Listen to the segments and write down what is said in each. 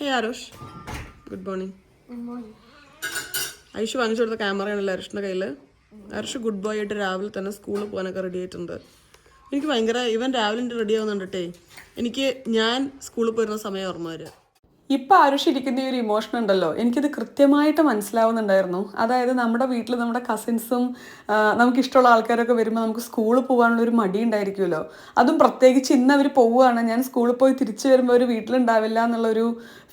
Hey Arush, good morning. Good morning. Aishu വാങ്ങിച്ചു കൊടുത്ത ക്യാമറയാണല്ലോ അരുഷിൻ്റെ കയ്യിൽ. അരുഷ് ഗുഡ് ബോയ് ആയിട്ട് രാവിലെ തന്നെ സ്കൂളിൽ പോകാനൊക്കെ റെഡി ആയിട്ടുണ്ട്. എനിക്ക് ഭയങ്കര ഇവൻ രാവിലെ റെഡി ആവുന്നുണ്ടേ. എനിക്ക് ഞാൻ സ്കൂളിൽ പോയിരുന്ന സമയം ഓർമ്മ വരിക. ഇപ്പം ആരുഷ് ഇരിക്കുന്ന ഈ ഒരു ഇമോഷൻ ഉണ്ടല്ലോ, എനിക്കിത് കൃത്യമായിട്ട് മനസ്സിലാവുന്നുണ്ടായിരുന്നു. അതായത് നമ്മുടെ വീട്ടിൽ നമ്മുടെ കസിൻസും നമുക്കിഷ്ടമുള്ള ആൾക്കാരൊക്കെ വരുമ്പോൾ നമുക്ക് സ്കൂളിൽ പോകാനുള്ളൊരു മടി ഉണ്ടായിരിക്കുമല്ലോ. അതും പ്രത്യേകിച്ച് ഇന്ന് അവർ പോവുകയാണ്, ഞാൻ സ്കൂളിൽ പോയി തിരിച്ചു വരുമ്പോൾ അവർ വീട്ടിലുണ്ടാവില്ല എന്നുള്ളൊരു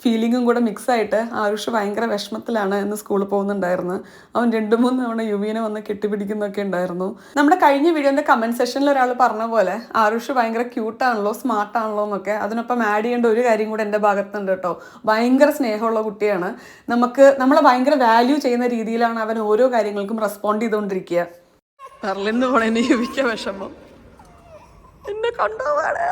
ഫീലിങ്ങും കൂടെ മിക്സായിട്ട് ആരുഷ് ഭയങ്കര വിഷമത്തിലാണ് ഇന്ന് സ്കൂളിൽ പോകുന്നുണ്ടായിരുന്നു. അവൻ 2-3 തവണ യുവീനെ വന്ന് കെട്ടിപ്പിടിക്കുന്നൊക്കെ ഉണ്ടായിരുന്നു. നമ്മുടെ കഴിഞ്ഞ വീഡിയോൻ്റെ കമൻറ്റ് സെഷനിൽ ഒരാൾ പറഞ്ഞ പോലെ ആരുഷ് ഭയങ്കര ക്യൂട്ടാണല്ലോ, സ്മാർട്ടാണല്ലോ എന്നൊക്കെ. അതിനൊപ്പം ആഡ് ചെയ്യേണ്ട ഒരു കാര്യം കൂടെ എൻ്റെ ഭാഗത്തുണ്ട് കേട്ടോ. ഭയങ്കര സ്നേഹമുള്ള കുട്ടിയാണ്. നമ്മളെ ഭയങ്കര വാല്യൂ ചെയ്യുന്ന രീതിയിലാണ് അവൻ ഓരോ കാര്യങ്ങൾക്കും റെസ്പോണ്ട് ചെയ്തുകൊണ്ടിരിക്കുക. ബെർലിന്ന് പോണേന് യുവിക്ക വിഷമം എന്നെ കൊണ്ടുപോകാണ്.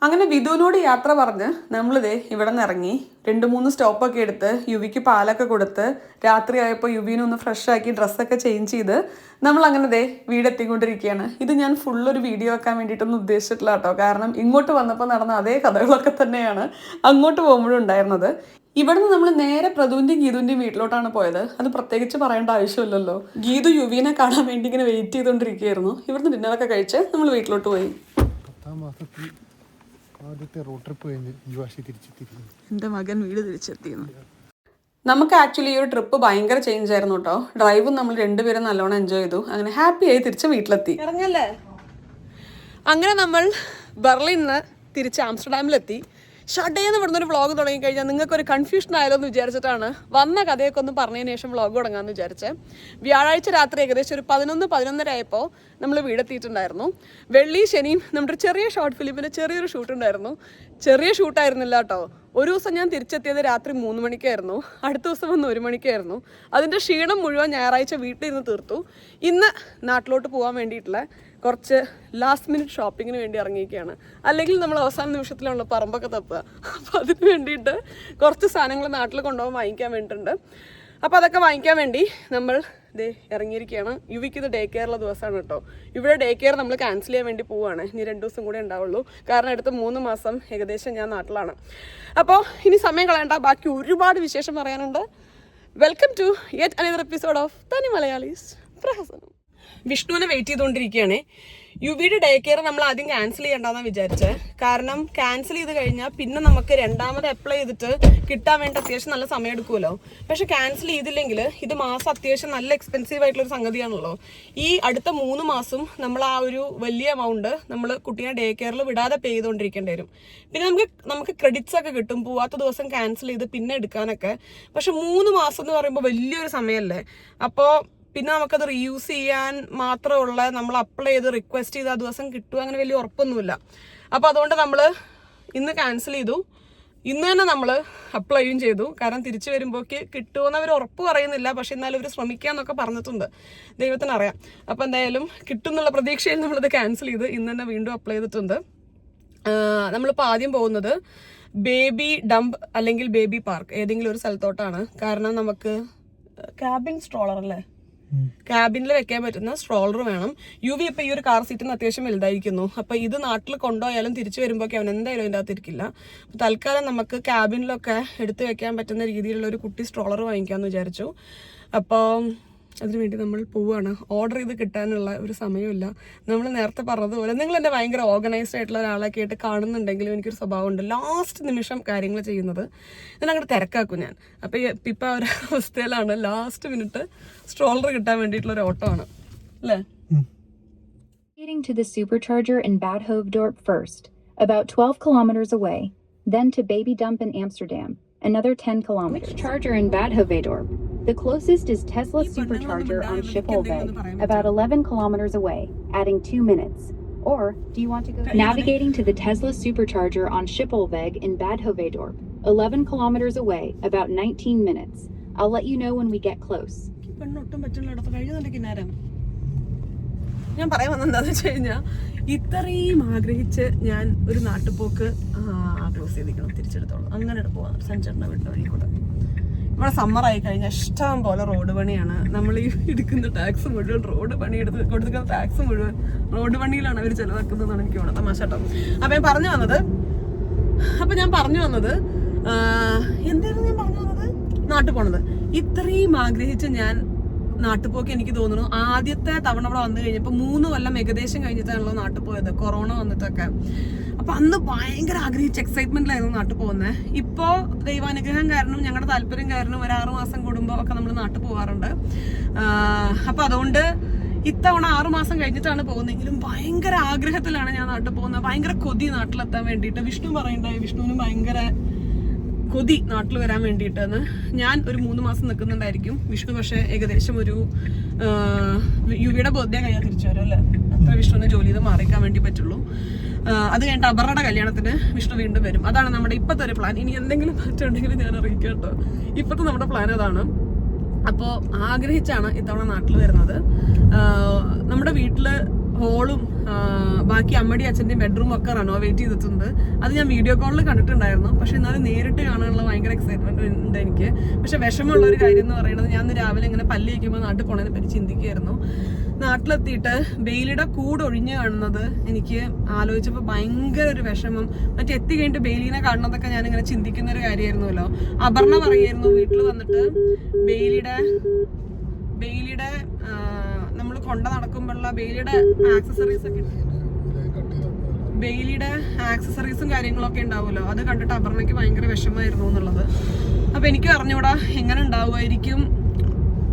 അങ്ങനെ വിധുവിനോട് യാത്ര പറഞ്ഞ് നമ്മളിതേ ഇവിടെ നിന്ന് ഇറങ്ങി 2-3 സ്റ്റോപ്പൊക്കെ എടുത്ത് യുവിക്ക് പാലൊക്കെ കൊടുത്ത് രാത്രിയായപ്പോൾ യുവിനെ ഒന്ന് ഫ്രഷാക്കി ഡ്രസ്സൊക്കെ ചേഞ്ച് ചെയ്ത് നമ്മളങ്ങനെ ദേ വീടെത്തിക്കൊണ്ടിരിക്കുകയാണ്. ഇത് ഞാൻ ഫുള്ളൊരു വീഡിയോ ആക്കാൻ വേണ്ടിയിട്ടൊന്നും ഉദ്ദേശിച്ചിട്ടില്ല കേട്ടോ. കാരണം ഇങ്ങോട്ട് വന്നപ്പോൾ നടന്ന അതേ കഥകളൊക്കെ തന്നെയാണ് അങ്ങോട്ട് പോകുമ്പോഴും ഉണ്ടായിരുന്നത്. ഇവിടുന്ന് നമ്മൾ നേരെ പ്രദുവിൻ്റെയും ഗീതുവിൻ്റെയും വീട്ടിലോട്ടാണ് പോയത്. അത് പ്രത്യേകിച്ച് പറയേണ്ട ആവശ്യമില്ലല്ലോ. ഗീതു യുവിനെ കാണാൻ വേണ്ടി ഇങ്ങനെ വെയിറ്റ് ചെയ്തുകൊണ്ടിരിക്കുകയായിരുന്നു. ഇവിടുന്ന് ഡിന്നറൊക്കെ കഴിച്ച് നമ്മൾ വീട്ടിലോട്ട് പോയി. എൻ്റെ മകൻ വീട് തിരിച്ചെത്തിയിരുന്നു. നമുക്ക് ആക്ച്വലി ഈ ഒരു ട്രിപ്പ് ഭയങ്കര ചേഞ്ച് ആയിരുന്നു കേട്ടോ. ഡ്രൈവും നമ്മൾ രണ്ടുപേരും നല്ലോണം എൻജോയ് ചെയ്തു. അങ്ങനെ ഹാപ്പി ആയി തിരിച്ച് വീട്ടിലെത്തി. ഇറങ്ങല്ലേ. അങ്ങനെ നമ്മൾ ബെർലിന്ന് തിരിച്ച് ആംസ്റ്റർഡാമിലെത്തി. ഷഡേന്ന് ഇവിടുന്ന് ഒരു വ്ളോഗ് തുടങ്ങിക്കഴിഞ്ഞാൽ നിങ്ങൾക്കൊരു കൺഫ്യൂഷൻ ആയാലോ എന്ന് വിചാരിച്ചിട്ടാണ് വന്ന കഥയൊക്കെ ഒന്ന് പറഞ്ഞതിന് ശേഷം വ്ളോഗ് തുടങ്ങാമെന്ന് വിചാരിച്ചത്. വ്യാഴാഴ്ച രാത്രി ഏകദേശം ഒരു 11-11:30 ആയപ്പോൾ നമ്മൾ വീടെത്തിയിട്ടുണ്ടായിരുന്നു. വെള്ളി ശനിയും നമ്മുടെ ഒരു ചെറിയ ഷോർട്ട് ഫിലിമിൻ്റെ ചെറിയൊരു ഷൂട്ട് ഉണ്ടായിരുന്നു. ചെറിയ ഷൂട്ടായിരുന്നില്ല കേട്ടോ. ഒരു ദിവസം ഞാൻ തിരിച്ചെത്തിയത് രാത്രി 3 മണിക്കായിരുന്നു, അടുത്ത ദിവസം വന്ന് 1 മണിക്കായിരുന്നു. അതിൻ്റെ ക്ഷീണം മുഴുവൻ ഞായറാഴ്ച വീട്ടിലിരുന്ന് തീർത്തു. ഇന്ന് നാട്ടിലോട്ട് പോകാൻ വേണ്ടിയിട്ടുള്ള കുറച്ച് ലാസ്റ്റ് മിനിറ്റ് ഷോപ്പിങ്ങിന് വേണ്ടി ഇറങ്ങിയിരിക്കുകയാണ്. അല്ലെങ്കിൽ നമ്മൾ അവസാന നിമിഷത്തിലാണല്ലോ പറമ്പൊക്കെ തപ്പുക. അപ്പോൾ അതിന് വേണ്ടിയിട്ട് കുറച്ച് സാധനങ്ങൾ നാട്ടിൽ കൊണ്ടുപോകാൻ വാങ്ങിക്കാൻ വേണ്ടിയിട്ടുണ്ട്. അപ്പോൾ അതൊക്കെ വാങ്ങിക്കാൻ വേണ്ടി നമ്മൾ ദേ ഇറങ്ങിയിരിക്കുകയാണ്. യുവിക്ക് ഇത് ഡേ കെയറുള്ള ദിവസമാണ് കേട്ടോ. ഇവിടെ ഡേ കെയർ നമ്മൾ ക്യാൻസൽ ചെയ്യാൻ വേണ്ടി പോവുകയാണ്. ഇനി 2 ദിവസം കൂടെ ഉണ്ടാവുള്ളൂ. കാരണം അടുത്ത 3 മാസം ഏകദേശം ഞാൻ നാട്ടിലാണ്. അപ്പോൾ ഇനി സമയം കളയണ്ട, ബാക്കി ഒരുപാട് വിശേഷം പറയാനുണ്ട്. Welcome to yet another episode of Thani Malayalees പ്രഹസനം. വിഷ്ണുവിനെ വെയിറ്റ് ചെയ്തുകൊണ്ടിരിക്കുകയാണ്. യുവിയുടെ ഡേ കെയർ നമ്മൾ ആദ്യം ക്യാൻസൽ ചെയ്യണ്ടെന്നാണ് വിചാരിച്ചത്. കാരണം ക്യാൻസൽ ചെയ്ത് കഴിഞ്ഞാൽ പിന്നെ നമുക്ക് രണ്ടാമത് അപ്ലൈ ചെയ്തിട്ട് കിട്ടാൻ വേണ്ടി അത്യാവശ്യം നല്ല സമയം എടുക്കുമല്ലോ. പക്ഷെ ക്യാൻസൽ ചെയ്തില്ലെങ്കിൽ ഇത് മാസം അത്യാവശ്യം നല്ല എക്സ്പെൻസീവ് ആയിട്ടുള്ളൊരു സംഗതിയാണല്ലോ. ഈ അടുത്ത 3 മാസം നമ്മൾ ആ ഒരു വലിയ എമൗണ്ട് നമ്മൾ കുട്ടീനെ ഡേ കെയറിൽ വിടാതെ പേ ചെയ്തുകൊണ്ടിരിക്കേണ്ടി വരും. പിന്നെ നമുക്ക് ക്രെഡിറ്റ്സ് ഒക്കെ കിട്ടും പോവാത്ത ദിവസം ക്യാൻസൽ ചെയ്ത് പിന്നെ എടുക്കാനൊക്കെ. പക്ഷെ 3 മാസം എന്ന് പറയുമ്പോൾ വലിയൊരു സമയമല്ലേ. അപ്പോൾ പിന്നെ നമുക്കത് റീയൂസ് ചെയ്യാൻ മാത്രമുള്ള നമ്മൾ അപ്ലൈ ചെയ്ത് റിക്വസ്റ്റ് ചെയ്ത് ആ ദിവസം കിട്ടുക അങ്ങനെ വലിയ ഉറപ്പൊന്നുമില്ല. അപ്പോൾ അതുകൊണ്ട് നമ്മൾ ഇന്ന് ക്യാൻസൽ ചെയ്തു. ഇന്ന് തന്നെ നമ്മൾ അപ്ലൈയും ചെയ്തു. കാരണം തിരിച്ചു വരുമ്പോഴേക്ക് കിട്ടുമെന്ന് അവർ ഉറപ്പ് പറയുന്നില്ല. പക്ഷെ എന്നാലും അവർ ശ്രമിക്കാമെന്നൊക്കെ പറഞ്ഞിട്ടുണ്ട്, ദൈവത്തിനറിയാം. അപ്പോൾ എന്തായാലും കിട്ടും എന്നുള്ള പ്രതീക്ഷയിൽ നമ്മളിത് ക്യാൻസൽ ചെയ്ത് ഇന്ന് തന്നെ വീണ്ടും അപ്ലൈ ചെയ്തിട്ടുണ്ട്. നമ്മളിപ്പോൾ ആദ്യം പോകുന്നത് ബേബി ഡംപ് അല്ലെങ്കിൽ ബേബി പാർക്ക് ഏതെങ്കിലും ഒരു സ്ഥലത്തോട്ടാണ്. കാരണം നമുക്ക് ക്യാബിൻ സ്ട്രോളർ അല്ലേ, ക്യാബിനിൽ വെക്കാൻ പറ്റുന്ന സ്ട്രോളർ വേണം. യുവി ഇപ്പം ഈ ഒരു കാർ സീറ്റിന് അത്യാവശ്യം വലുതായിരിക്കുന്നു. അപ്പോൾ ഇത് നാട്ടിൽ കൊണ്ടുപോയാലും തിരിച്ചു വരുമ്പോഴൊക്കെ അവൻ എന്തായാലും അതിൻ്റെ അകത്ത് ഇരിക്കില്ല. അപ്പോൾ തൽക്കാലം നമുക്ക് ക്യാബിനിലൊക്കെ എടുത്ത് വെക്കാൻ പറ്റുന്ന രീതിയിലുള്ള ഒരു കുട്ടി സ്ട്രോളർ വാങ്ങിക്കാമെന്ന് വിചാരിച്ചു. അപ്പോൾ അതിനുവേണ്ടി നമ്മൾ പോവുകയാണ്. ഓർഡർ ചെയ്ത് കിട്ടാനുള്ള ഒരു സമയമില്ല. നമ്മൾ നേരത്തെ പറഞ്ഞതുപോലെ നിങ്ങൾ എൻ്റെ ഭയങ്കര ഓർഗനൈസ്ഡ് ആയിട്ടുള്ള ഒരാളൊക്കെ ആയിട്ട് കാണുന്നുണ്ടെങ്കിലും എനിക്കൊരു സ്വഭാവമുണ്ട് ലാസ്റ്റ് നിമിഷം കാര്യങ്ങൾ ചെയ്യുന്നത്. അങ്ങോട്ട് തിരക്കാക്കും ഞാൻ. അപ്പോൾ ഇപ്പം ആ ഒരു അവസ്ഥയിലാണ്. ലാസ്റ്റ് മിനിറ്റ് സ്ട്രോളർ കിട്ടാൻ വേണ്ടിയിട്ടുള്ളൊരു ഓട്ടോ ആണ് അല്ലേ. Getting to the supercharger in Bad Hoofddorp first, about 12 kilometers away, then to Baby Dump in Amsterdam, another 10 kilometers. Which charger in Bad Hoofddorp? The closest is Tesla Supercharger on Schiphol-Weg, about 11 kilometers away, adding 2 minutes. Or, do you want to go navigating to the Tesla Supercharger on Schiphol-Weg in Bad Hoofddorp, 11 kilometers away, about 19 minutes. I'll let you know when we get close. ഞാൻ പറയാൻ വന്നത് എന്താണെന്ന് വെച്ച് കഴിഞ്ഞാൽ ഇത്രയും ആഗ്രഹിച്ച് ഞാൻ ഒരു നാട്ടുപോക്ക് ക്ലോസ് ചെയ്തിരിക്കണം, തിരിച്ചെടുത്തോളൂ. അങ്ങനെ പോവാം സഞ്ചാരണ വീട്ടിൻ്റെ വഴി കൂടെ. ഇവിടെ സമ്മറായി കഴിഞ്ഞാൽ ഇഷ്ടം പോലെ റോഡ് പണിയാണ്. നമ്മൾ ഈ എടുക്കുന്ന ടാക്സ് മുഴുവൻ റോഡ് പണി കൊടുക്കുന്ന ടാക്സ് മുഴുവൻ റോഡ് പണിയിലാണ് അവർ ചിലവാക്കുന്നതെന്നാണ് എനിക്ക് തോന്നുന്നത്. തമാശ കേട്ടോ. അപ്പം ഞാൻ പറഞ്ഞു വന്നത് എന്തായിരുന്നു ഞാൻ പറഞ്ഞു വന്നത്? നാട്ടിൽ പോണത്. ഇത്രയും ആഗ്രഹിച്ച് ഞാൻ നാട്ടിൽ പോക്ക് എനിക്ക് തോന്നുന്നു ആദ്യത്തെ തവണ ഇവിടെ വന്നു കഴിഞ്ഞപ്പോൾ 3 കൊല്ലം ഏകദേശം കഴിഞ്ഞിട്ടാണല്ലോ നാട്ടിൽ പോയത്, കൊറോണ വന്നിട്ടൊക്കെ. അപ്പൊ അന്ന് ഭയങ്കര ആഗ്രഹിച്ച് എക്സൈറ്റ്മെന്റിലായിരുന്നു നാട്ടിൽ പോകുന്നത്. ഇപ്പോൾ ദൈവാനുഗ്രഹം കാരണം ഞങ്ങളുടെ താല്പര്യം കാരണം ഒരു 6 മാസം കൂടുമ്പോൾ ഒക്കെ നമ്മൾ നാട്ടിൽ പോകാറുണ്ട്. അപ്പൊ അതുകൊണ്ട് ഇത്തവണ 6 മാസം കഴിഞ്ഞിട്ടാണ് പോകുന്നതെങ്കിലും ഭയങ്കര ആഗ്രഹത്തിലാണ് ഞാൻ നാട്ടിൽ പോകുന്നത്. ഭയങ്കര കൊതി നാട്ടിലെത്താൻ വേണ്ടിയിട്ട്. വിഷ്ണു പറയണ്ടായി, വിഷ്ണുവിന് ഭയങ്കര കൊതി നാട്ടിൽ വരാൻ വേണ്ടിയിട്ടെന്ന്. ഞാൻ ഒരു 3 മാസം നിൽക്കുന്നുണ്ടായിരിക്കും. വിഷ്ണു പക്ഷേ ഏകദേശം ഒരു യുവിയുടെ ബർത്ത്ഡേ കഴിഞ്ഞാൽ തിരിച്ചു വരും അല്ലേ? അത്ര വിഷ്ണുവിനെ ജോലി ചെയ്ത് മാറിക്കാൻ വേണ്ടി പറ്റുള്ളൂ. അത് കഴിഞ്ഞിട്ട് അപർണയുടെ കല്യാണത്തിന് വിഷ്ണു വീണ്ടും വരും. അതാണ് നമ്മുടെ ഇപ്പോഴത്തെ ഒരു പ്ലാൻ. ഇനി എന്തെങ്കിലും മാറ്റം ഉണ്ടെങ്കിൽ ഞാൻ അറിയിക്കാം കേട്ടോ. ഇപ്പോഴത്തെ നമ്മുടെ പ്ലാൻ അതാണ്. അപ്പോൾ ആഗ്രഹിച്ചാണ് ഇത്തവണ നാട്ടിൽ വരുന്നത്. നമ്മുടെ വീട്ടിൽ ഹോളും ബാക്കി അമ്മടി അച്ഛൻ്റെയും ബെഡ്റൂം ഒക്കെ റെനോവേറ്റ് ചെയ്തിട്ടുണ്ട്. അത് ഞാൻ വീഡിയോ കോളിൽ കണ്ടിട്ടുണ്ടായിരുന്നു. പക്ഷെ എന്നാലും നേരിട്ട് കാണാനുള്ള ഭയങ്കര എക്സൈറ്റ്മെന്റ് ഉണ്ട് എനിക്ക്. പക്ഷെ വിഷമമുള്ള ഒരു കാര്യം എന്ന് പറയുന്നത്, ഞാൻ രാവിലെ ഇങ്ങനെ പല്ല് വയ്ക്കുമ്പോൾ നാട്ടിൽ പോണതിനെ പറ്റി ചിന്തിക്കുകയായിരുന്നു. നാട്ടിലെത്തിയിട്ട് ബെയിലിയുടെ കൂട് ഒഴിഞ്ഞു കാണുന്നത് എനിക്ക് ആലോചിച്ചപ്പോൾ ഭയങ്കര ഒരു വിഷമം. മറ്റേ എത്തി കഴിഞ്ഞിട്ട് ബെയിലിനെ കാണുന്നതൊക്കെ ഞാനിങ്ങനെ ചിന്തിക്കുന്ന ഒരു കാര്യമായിരുന്നല്ലോ. അപർണ പറയായിരുന്നു വീട്ടിൽ വന്നിട്ട് ബെയിലിയുടെ നമ്മൾ കൊണ്ട നടക്കുമ്പോഴുള്ള ബെയിലിയുടെ ആക്സസറീസും കാര്യങ്ങളൊക്കെ ഉണ്ടാവുമല്ലോ, അത് കണ്ടിട്ട് അപർണയ്ക്ക് ഭയങ്കര വിഷമമായിരുന്നു എന്നുള്ളത്. അപ്പൊ എനിക്ക് അറിഞ്ഞൂടാ എങ്ങനെ ഉണ്ടാവുമായിരിക്കും,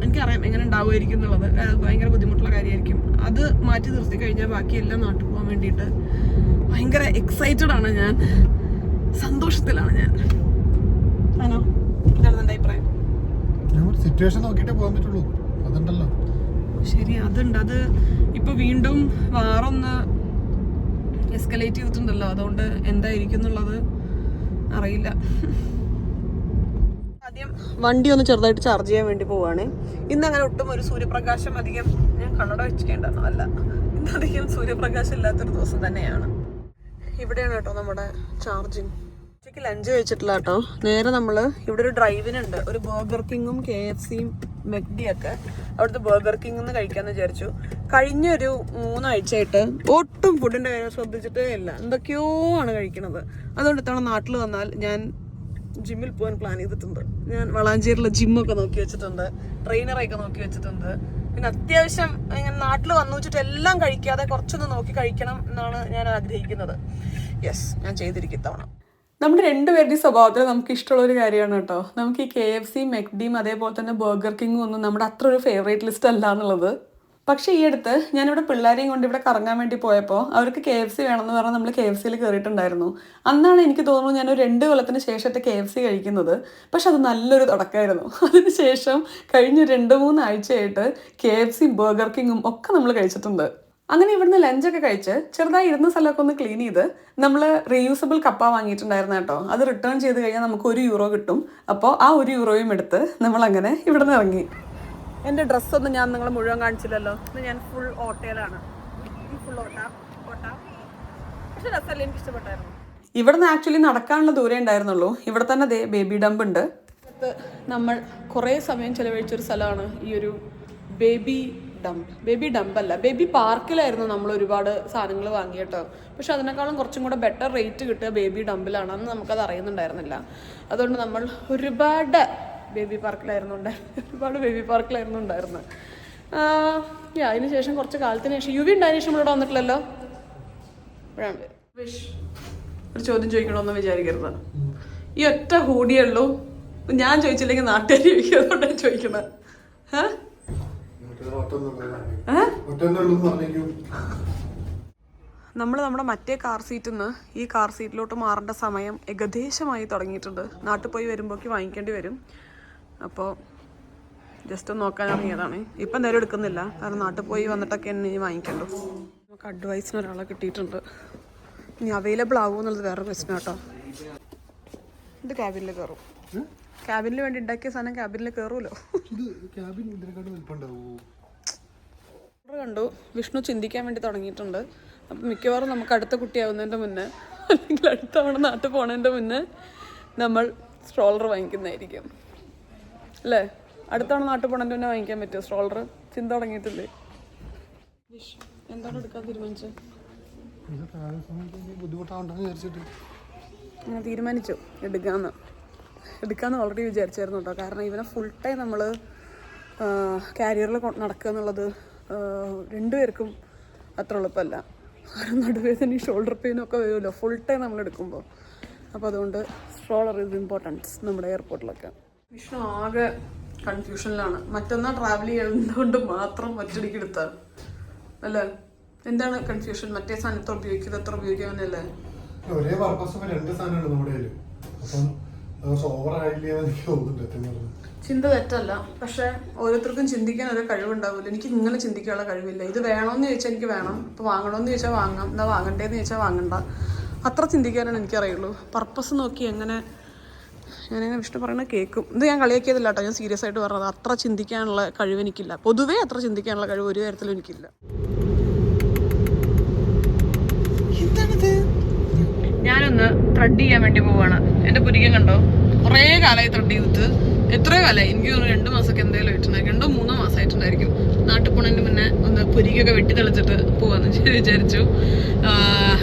എനിക്കറിയാം എങ്ങനെ ഉണ്ടാവുമായിരിക്കും എന്നുള്ളത്. ഭയങ്കര ബുദ്ധിമുട്ടുള്ള കാര്യമായിരിക്കും. അത് മാറ്റി നിർത്തി കഴിഞ്ഞാൽ ബാക്കിയെല്ലാം നാട്ടിൽ പോകാൻ വേണ്ടിയിട്ട് ഭയങ്കര എക്സൈറ്റഡ് ആണ് ഞാൻ, സന്തോഷത്തിലാണ് ഞാൻ. ആണോ? ഇതാണ് എൻ്റെ അഭിപ്രായം. സിറ്റുവേഷൻ നോക്കിയിട്ടേ പോകാൻ പറ്റുള്ളൂ. അതുണ്ടല്ലോ. ശരി, അതുണ്ട്. അത് ഇപ്പൊ വീണ്ടും വാറൊന്ന് എസ്കലേറ്റ് ചെയ്തിട്ടുണ്ടല്ലോ. അതുകൊണ്ട് എന്തായിരിക്കും എന്നുള്ളത് അറിയില്ല. ആദ്യം വണ്ടി ഒന്ന് ചെറുതായിട്ട് ചാർജ് ചെയ്യാൻ വേണ്ടി പോവാണ്. ഇന്ന് അങ്ങനെ ഒട്ടും ഒരു സൂര്യപ്രകാശം അധികം, ഞാൻ കണ്ണട വെച്ചിട്ടുണ്ടോ അല്ല, ഇന്നധികം സൂര്യപ്രകാശം ഇല്ലാത്തൊരു ദിവസം തന്നെയാണ്. ഇവിടെയാണ് കേട്ടോ നമ്മുടെ ചാർജിങ്. ഉച്ചയ്ക്ക് ലഞ്ച് കഴിച്ചിട്ടില്ല കേട്ടോ. നേരെ നമ്മൾ ഇവിടെ ഒരു ഡ്രൈവിനുണ്ട്, ഒരു ബർഗർ കിങ്ങും KFCയും മെക്ഡിയൊക്കെ. അവിടുത്തെ ബർഗർ കിങ് എന്ന് കഴിക്കാമെന്ന് വിചാരിച്ചു. കഴിഞ്ഞൊരു 3 ആഴ്ചയായിട്ട് ഒട്ടും ഫുഡിൻ്റെ കാര്യം ശ്രദ്ധിച്ചിട്ടേ ഇല്ല. എന്തൊക്കെയോ ആണ് കഴിക്കുന്നത്. അതുകൊണ്ട് ഇത്തവണ നാട്ടിൽ വന്നാൽ ഞാൻ ജിമ്മിൽ പോകാൻ പ്ലാൻ ചെയ്തിട്ടുണ്ട്. ഞാൻ വളാഞ്ചേരിയിലെ ജിമ്മൊക്കെ നോക്കി വെച്ചിട്ടുണ്ട്, ട്രെയിനറൊക്കെ നോക്കി വെച്ചിട്ടുണ്ട്. പിന്നെ അത്യാവശ്യം ഇങ്ങനെ നാട്ടിൽ വന്നു വെച്ചിട്ട് എല്ലാം കഴിക്കാതെ കുറച്ചൊന്ന് നോക്കി കഴിക്കണം എന്നാണ് ഞാൻ ആഗ്രഹിക്കുന്നത്. യെസ്, ഞാൻ ചെയ്തിരിക്കും ഇത്തവണ. നമ്മുടെ രണ്ടുപേരുടെയും സ്വഭാവത്തിൽ നമുക്ക് ഇഷ്ടമുള്ള ഒരു കാര്യമാണ് കേട്ടോ. നമുക്ക് ഈ KFC, മെക്ഡിയും അതേപോലെ തന്നെ ബർഗർ കിങ്ങും ഒന്നും നമ്മുടെ അത്ര ഒരു ഫേവറേറ്റ് ലിസ്റ്റ് അല്ല എന്നുള്ളത്. പക്ഷേ ഈ അടുത്ത് ഞാനിവിടെ പിള്ളേരെയും കൊണ്ട് ഇവിടെ കറങ്ങാൻ വേണ്ടി പോയപ്പോൾ അവർക്ക് KFC വേണമെന്ന് പറഞ്ഞാൽ നമ്മൾ KFCയിൽ കയറിയിട്ടുണ്ടായിരുന്നു. അന്നാണ് എനിക്ക് തോന്നുന്നു ഞാനൊരു 2 കൊല്ലത്തിന് ശേഷത്തെ KFC കഴിക്കുന്നത്. പക്ഷെ അത് നല്ലൊരു തുടക്കമായിരുന്നു. അതിനുശേഷം കഴിഞ്ഞ 2-3 ആഴ്ചയായിട്ട് KFCയും ബർഗർ കിങ്ങും ഒക്കെ നമ്മൾ കഴിച്ചിട്ടുണ്ട്. അങ്ങനെ ഇവിടുന്ന് ലഞ്ചൊക്കെ കഴിച്ച് ചെറുതായി ഇരുന്ന സ്ഥലമൊക്കെ ഒന്ന് ക്ലീൻ ചെയ്ത് നമ്മൾ റീയൂസബിൾ കപ്പ വാങ്ങിയിട്ടുണ്ടായിരുന്നു കേട്ടോ. അത് റിട്ടേൺ ചെയ്ത് കഴിഞ്ഞാൽ നമുക്ക് €1 കിട്ടും. അപ്പോൾ ആ €1 എടുത്ത് നമ്മളങ്ങനെ ഇവിടെ നിന്ന് ഇറങ്ങി. എൻ്റെ ഡ്രസ്സൊന്നും ഞാൻ നിങ്ങൾ മുഴുവൻ കാണിച്ചില്ലല്ലോ. ഇന്ന് ഞാൻ ഫുൾ ഓട്ടയിലാണ്. ഫുൾ ഓട്ട പക്ഷെ ഡ്രസ്സല്ലേ എനിക്ക് ഇഷ്ടപ്പെട്ടായിരുന്നു. ഇവിടെ നിന്ന് ആക്ച്വലി നടക്കാനുള്ള ദൂരം ഉണ്ടായിരുന്നുള്ളൂ. ഇവിടെ തന്നെ ദേ ബേബി ഡംപ് ഉണ്ട്. നമ്മൾ കുറേ സമയം ചിലവഴിച്ചൊരു സ്ഥലമാണ് ഈ ഒരു ബേബി ഡംപ് അല്ല, ബേബി പാർക്കിലായിരുന്നു നമ്മൾ ഒരുപാട് സാധനങ്ങൾ വാങ്ങി കേട്ടോ. പക്ഷെ അതിനേക്കാളും കുറച്ചും കൂടെ ബെറ്റർ റേറ്റ് കിട്ടുക ബേബി ഡംപിലാണ്. അന്ന് നമുക്കത് അറിയുന്നുണ്ടായിരുന്നില്ല. അതുകൊണ്ട് നമ്മൾ ഒരുപാട് ബേബി പാർക്കിലായിരുന്നു ഉണ്ടായിരുന്നത്. അതിന് ശേഷം കുറച്ച് കാലത്തിന് ശേഷം യുവി ഉണ്ടായതിനു ശേഷം ഇവിടെ വന്നിട്ടില്ലല്ലോ. ഇപ്പോഴാണ് ഒരു ചോദ്യം ചോദിക്കണമെന്ന് വിചാരിക്കരുത്. ഈ ഒറ്റ ഹൂഡിയേ ഉള്ളൂ, ഞാൻ ചോദിച്ചില്ലെങ്കിൽ നാട്ടുകാർ ചോദിക്കുന്നതുകൊണ്ടാണ് ചോദിക്കുന്നത്. നമ്മൾ നമ്മുടെ മറ്റേ കാർ സീറ്റിൽ നിന്ന് ഈ കാർ സീറ്റിലോട്ട് മാറേണ്ട സമയം ഏകദേശമായി തുടങ്ങിയിട്ടുണ്ട്. നാട്ടിൽ പോയി വരുമ്പോഴേക്ക് വാങ്ങിക്കേണ്ടി വരും. അപ്പോൾ ജസ്റ്റ് ഒന്ന് നോക്കാൻ ഇറങ്ങിയതാണ്. ഇപ്പം എന്തായാലും എടുക്കുന്നില്ല, കാരണം നാട്ടിൽ പോയി വന്നിട്ടൊക്കെ എന്നെ വാങ്ങിക്കണ്ടു. നമുക്ക് അഡ്വൈസിന് ഒരാളെ കിട്ടിയിട്ടുണ്ട്. ഇനി അവൈലബിൾ ആവുമോ എന്നുള്ളത് വേറെ പ്രശ്നം കേട്ടോ. ഇത് ക്യാബിനിൽ കയറും. ക്യാബിനിൽ വേണ്ടി ഉണ്ടാക്കിയ സാധനം ക്യാബിനിൽ കയറുമല്ലോ. ഓർഡർ കണ്ടു. വിഷ്ണു ചിന്തിക്കാൻ വേണ്ടി തുടങ്ങിയിട്ടുണ്ട്. അപ്പം മിക്കവാറും നമുക്ക് അടുത്ത കുട്ടിയാവുന്നതിൻ്റെ മുന്നേ അല്ലെങ്കിൽ അടുത്ത തവണ നാട്ടിൽ പോണതിൻ്റെ മുന്നേ നമ്മൾ സ്ട്രോളർ വാങ്ങിക്കുന്നതായിരിക്കും. അല്ലേ? അടുത്താണ് നാട്ടിൽ പോകണമെങ്കിൽ തന്നെ വാങ്ങിക്കാൻ പറ്റുമോ സ്ട്രോളർ? ചിന്ത തുടങ്ങിയിട്ടില്ലേ? എന്താണ് എടുക്കാൻ തീരുമാനിച്ചത്? ഞാൻ തീരുമാനിച്ചു എടുക്കാമെന്ന് ഓൾറെഡി വിചാരിച്ചായിരുന്നു കേട്ടോ. കാരണം ഇവനെ ഫുൾ ടൈം നമ്മൾ കാരിയറിൽ നടക്കുക എന്നുള്ളത് രണ്ടുപേർക്കും അത്ര എളുപ്പമല്ല. കാരണം നടുവേദനയും ഷോൾഡർ പെയിനും ഒക്കെ വരുമല്ലോ ഫുൾ ടൈം നമ്മൾ എടുക്കുമ്പോൾ. അപ്പോൾ അതുകൊണ്ട് സ്ട്രോളർ ഇസ് ഇമ്പോർട്ടൻസ് നമ്മുടെ എയർപോർട്ടിലൊക്കെ. വിഷ്ണു ആകെ കൺഫ്യൂഷനിലാണ്. മറ്റൊന്നാ ട്രാവൽ ചെയ്യുന്നതുകൊണ്ട് മാത്രം ഒറ്റടിക്ക് എടുത്താൽ അല്ലേ? എന്താണ് കൺഫ്യൂഷൻ? മറ്റേ സാധനത്ത് ഉപയോഗിക്കുന്നത് എത്ര ഉപയോഗിക്കാനല്ലേ? ഒരേ പർപ്പസ് രണ്ട് സാധനമാണ് നമ്മുടെ. അപ്പം ചിന്ത തെറ്റല്ല, പക്ഷെ ഓരോരുത്തർക്കും ചിന്തിക്കാൻ ഒരു കഴിവുണ്ടാവില്ല. എനിക്ക് ഇങ്ങനെ ചിന്തിക്കാനുള്ള കഴിവില്ല. ഇത് വേണമെന്ന് ചോദിച്ചാൽ എനിക്ക് വേണം, ഇപ്പോൾ വാങ്ങണമെന്ന് ചോദിച്ചാൽ വാങ്ങാം, എന്താ വാങ്ങണ്ടേന്ന് ചോദിച്ചാൽ വാങ്ങണ്ട, അത്ര ചിന്തിക്കാനാണ് എനിക്കറിയുള്ളൂ. പർപ്പസ് നോക്കി എങ്ങനെ ഞാനിങ്ങനെ വിഷ്ണു പറയുന്നത് കേൾക്കും. ഇത് ഞാൻ കളിയാക്കിയതില്ല കേട്ടോ, ഞാൻ സീരിയസ് ആയിട്ട് പറഞ്ഞത്. അത്ര ചിന്തിക്കാനുള്ള കഴിവ് എനിക്കില്ല. പൊതുവേ അത്ര ചിന്തിക്കാനുള്ള കഴിവ് ഒരു കാര്യത്തിലും എനിക്കില്ല. എന്താണിത്? ഞാനൊന്ന് ത്രെഡ് ചെയ്യാൻ വേണ്ടി പോവാണ്. എൻ്റെ പുരികം കണ്ടോ? കുറേ കാലമായി ത്രെഡ് ചെയ്തിട്ട്. എത്രയോ കാലമായി, എനിക്ക് തോന്നുന്നു 2 മാസമൊക്കെ എന്തായാലും ആയിട്ടുണ്ടായിരിക്കും, 2-3 മാസമായിട്ടുണ്ടായിരിക്കും. നാട്ടിൽ പോണതിന് മുന്നേ ഒന്ന് പുരികൊക്കെ വെട്ടി തെളിച്ചിട്ട് പോവാന്ന് വിചാരിച്ചു.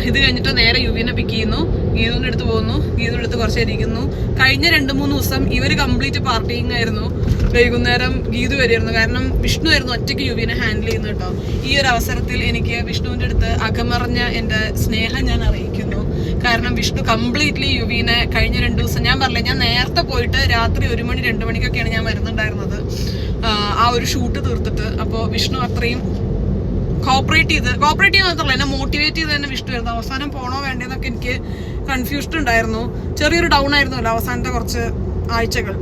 ഇത് കഴിഞ്ഞിട്ട് നേരെ യുവിനെ പിക്ക് ചെയ്യുന്നു, ഗീതുവിൻ്റെ അടുത്ത് പോകുന്നു, ഗീതുവിൻ്റെ അടുത്ത് കുറച്ച് ഇരിക്കുന്നു. കഴിഞ്ഞ 2-3 ദിവസം ഇവർ കംപ്ലീറ്റ് പാർട്ടിങ് ആയിരുന്നു. വൈകുന്നേരം ഗീതു വരികയായിരുന്നു. കാരണം വിഷ്ണു ആയിരുന്നു ഒറ്റയ്ക്ക് യുവിനെ ഹാൻഡിൽ ചെയ്യുന്നത് കേട്ടോ. ഈ ഒരു അവസരത്തിൽ എനിക്ക് വിഷ്ണുവിൻ്റെ അടുത്ത് അകമറിഞ്ഞ എൻ്റെ സ്നേഹം ഞാൻ അറിയിക്കുന്നു. കാരണം വിഷ്ണു കംപ്ലീറ്റ്ലി യുവിനെ കഴിഞ്ഞ 2 ദിവസം, ഞാൻ പറഞ്ഞില്ല, ഞാൻ നേരത്തെ പോയിട്ട് രാത്രി 1 മണി 2 മണിക്കൊക്കെയാണ് ഞാൻ വരുന്നുണ്ടായിരുന്നത് ആ ഒരു ഷൂട്ട് തീർത്തിട്ട്. അപ്പോൾ വിഷ്ണു അത്രയും കോപ്പറേറ്റ് ചെയ്യാൻ മാത്രമല്ല, എന്നെ മോട്ടിവേറ്റ് ചെയ്ത് തന്നെ വിഷ്ണു ആയിരുന്നു. അവസാനം പോണോ വേണ്ടതെന്നൊക്കെ എനിക്ക് കൺഫ്യൂഷൻ ഉണ്ടായിരുന്നു. ചെറിയൊരു ഡൗൺ ആയിരുന്നല്ലോ അവസാനത്തെ കുറച്ച് ആഴ്ചകൾ.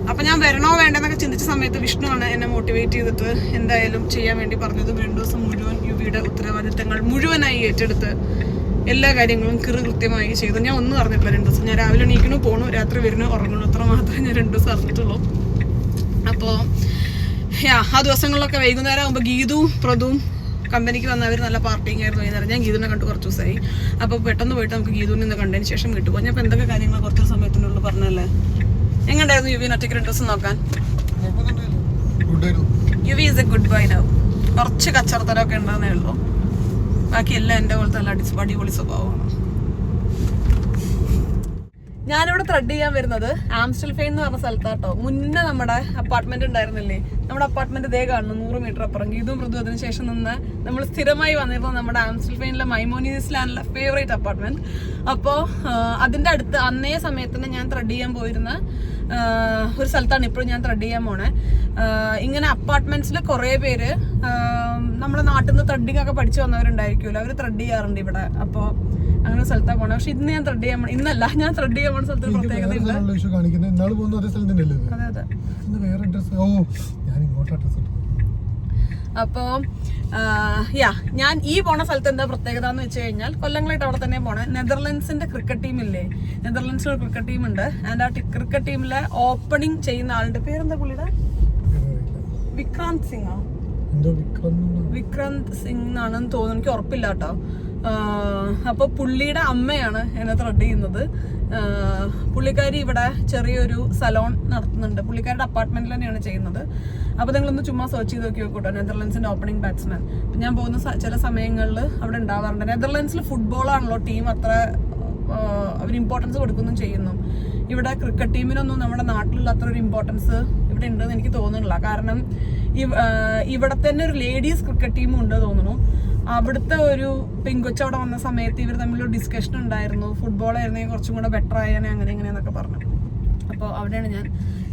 അപ്പം ഞാൻ വരണോ വേണ്ടെന്നൊക്കെ ചിന്തിച്ച സമയത്ത് വിഷ്ണുവാണ് എന്നെ മോട്ടിവേറ്റ് ചെയ്തിട്ട് എന്തായാലും ചെയ്യാൻ വേണ്ടി പറഞ്ഞത്. 2 ദിവസം മുഴുവൻ യുവിയുടെ ഉത്തരവാദിത്തങ്ങൾ മുഴുവനായി ഏറ്റെടുത്ത് എല്ലാ കാര്യങ്ങളും കൃത്യമായി ചെയ്തു. ഞാൻ ഒന്നും അറിഞ്ഞിട്ടില്ല 2 ദിവസം. ഞാൻ രാവിലെ എണീക്കണു, പോണു, രാത്രി വരുന്നു, ഉറങ്ങണു, അത്ര മാത്രമേ ഞാൻ 2 ദിവസം അറിഞ്ഞിട്ടുള്ളൂ. അപ്പോൾ ആ ദിവസങ്ങളിലൊക്കെ വൈകുന്നേരം ആകുമ്പോൾ ഗീതുവും പ്രതുവും കമ്പനിക്ക് വന്നവർ നല്ല പാർട്ടിങ് ആയിരുന്നു വൈകുന്നേരം. ഞാൻ ഗീതുവിനെ കണ്ടു കുറച്ച് ദിവസമായി. അപ്പോൾ പെട്ടെന്ന് പോയിട്ട് നമുക്ക് ഗീതുവിനെ ഇന്ന് കണ്ടതിന് ശേഷം വീട്ടിൽ പോകാം. ഞാൻ ഇപ്പോൾ എന്തൊക്കെ കാര്യങ്ങൾ കുറച്ച് സമയത്തിനുള്ളിൽ പറഞ്ഞല്ലേ. എങ്ങനെയായിരുന്നു യുവിനെ ഒറ്റയ്ക്ക് 2 ദിവസം നോക്കാൻ? Yuvi is a good boy now. കുറച്ച് കച്ചറത്തരമൊക്കെ ഉണ്ടാകുന്നേ ഉള്ളൂ, ബാക്കിയെല്ലാം എൻ്റെ പോലത്തെ നല്ല അടിപൊളി സ്വഭാവമാണ്. ഞാനിവിടെ ത്രെഡ് ചെയ്യാൻ വരുന്നത് ആംസ്റ്റൽഫെയിൻ എന്ന് പറഞ്ഞ സ്ഥലത്താട്ടോ. മുന്നേ നമ്മുടെ അപ്പാർട്ട്മെന്റ് ഉണ്ടായിരുന്നില്ലേ, നമ്മുടെ അപ്പാർട്ട്മെന്റ് ഇതേ കാണുന്നു 100 മീറ്റർ അപ്പുറം. ഗീതും മൃദു അതിന് ശേഷം നിന്ന് നമ്മൾ സ്ഥിരമായി വന്നിരുന്നു നമ്മുടെ ആംസ്റ്റൽഫെയിനിലെ മൈമോനീസ് ലാൻഡിലെ ഫേവറേറ്റ് അപ്പാർട്ട്മെന്റ്. അപ്പോൾ അതിൻ്റെ അടുത്ത് അന്നേ സമയത്തിന് ഞാൻ ത്രെഡ് ചെയ്യാൻ പോയിരുന്ന ഒരു സ്ഥലത്താണ് ഇപ്പോഴും ഞാൻ ത്രെഡ് ചെയ്യാൻ പോണേ. ഇങ്ങനെ അപ്പാർട്ട്മെന്റ്സിൽ കുറേ പേര് നമ്മുടെ നാട്ടിൽ നിന്ന് ത്രെഡിങ് ഒക്കെ പഠിച്ചു വന്നവരുണ്ടായിരിക്കുമല്ലോ, അവർ ത്രെഡ് ചെയ്യാറുണ്ട് ഇവിടെ. അപ്പോൾ അങ്ങനെ സ്ഥലത്താണ് പോണേ. പക്ഷെ ഇന്ന് ഞാൻ ത്രെഡ് ചെയ്യാൻ ഇന്നല്ല, ഞാൻ ത്രെഡ് ചെയ്യാൻ പോണ സ്ഥലത്ത് പ്രത്യേകത ഉണ്ട്. അതെ അതെ. അപ്പോൾ ഞാൻ ഈ പോണ സ്ഥലത്ത് എന്താ പ്രത്യേകത എന്ന് വെച്ച് കഴിഞ്ഞാൽ, കൊല്ലങ്ങളായിട്ട് അവിടെ തന്നെ പോണേ. നെതർലൻഡ്സിന്റെ ക്രിക്കറ്റ് ടീമില്ലേ, നെതർലൻഡ്സിൽ ഒരു ക്രിക്കറ്റ് ടീം ഉണ്ട്. ആൻഡ് ആ ക്രിക്കറ്റ് ടീമിലെ ഓപ്പണിംഗ് ചെയ്യുന്ന ആളുടെ പേരെന്താ പുള്ളിയുടെ? വിക്രാന്ത് സിംഗ് എന്നാണെന്ന് തോന്നുന്നു, എനിക്ക് ഉറപ്പില്ല കേട്ടോ. അപ്പോൾ പുള്ളിയുടെ അമ്മയാണ് എന്നെ ത്രെഡ് ചെയ്യുന്നത്. പുള്ളിക്കാരി ഇവിടെ ചെറിയൊരു സലോൺ നടത്തുന്നുണ്ട്. പുള്ളിക്കാരുടെ അപ്പാർട്ട്മെന്റിൽ തന്നെയാണ് ചെയ്യുന്നത്. അപ്പോൾ നിങ്ങളൊന്ന് ചുമ്മാ സെർച്ച് ചെയ്ത് നോക്കി നോക്കൂട്ടോ, നെതർലൻഡ്സിന്റെ ഓപ്പണിംഗ് ബാറ്റ്സ്മാൻ. ഞാൻ പോകുന്ന ചില സമയങ്ങളിൽ അവിടെ ഉണ്ടാവാറുണ്ട്. നെതർലൻഡ്സിൽ ഫുട്ബോളാണല്ലോ ടീം, അത്ര അവർ ഇമ്പോർട്ടൻസ് കൊടുക്കുകയൊന്നും ചെയ്യുന്നു. ഇവിടെ ക്രിക്കറ്റ് ടീമിനൊന്നും നമ്മുടെ നാട്ടിലുള്ള അത്ര ഒരു ഇമ്പോർട്ടൻസ് ഇവിടെ ഉണ്ടെന്ന് എനിക്ക് തോന്നുന്നില്ല. കാരണം ഇവിടെ തന്നെ ഒരു ലേഡീസ് ക്രിക്കറ്റ് ടീമും ഉണ്ട് തോന്നുന്നു. അവിടുത്തെ ഒരു പെങ്കൊച്ച് അവിടെ വന്ന സമയത്ത് ഇവർ തമ്മിലൊരു ഡിസ്കഷൻ ഉണ്ടായിരുന്നു, ഫുട്ബോൾ ആയിരുന്നെങ്കിൽ കുറച്ചും കൂടെ ബെറ്റർ ആയാനെ അങ്ങനെ ഇങ്ങനെയെന്നൊക്കെ പറഞ്ഞു. അപ്പോൾ അവിടെയാണ് ഞാൻ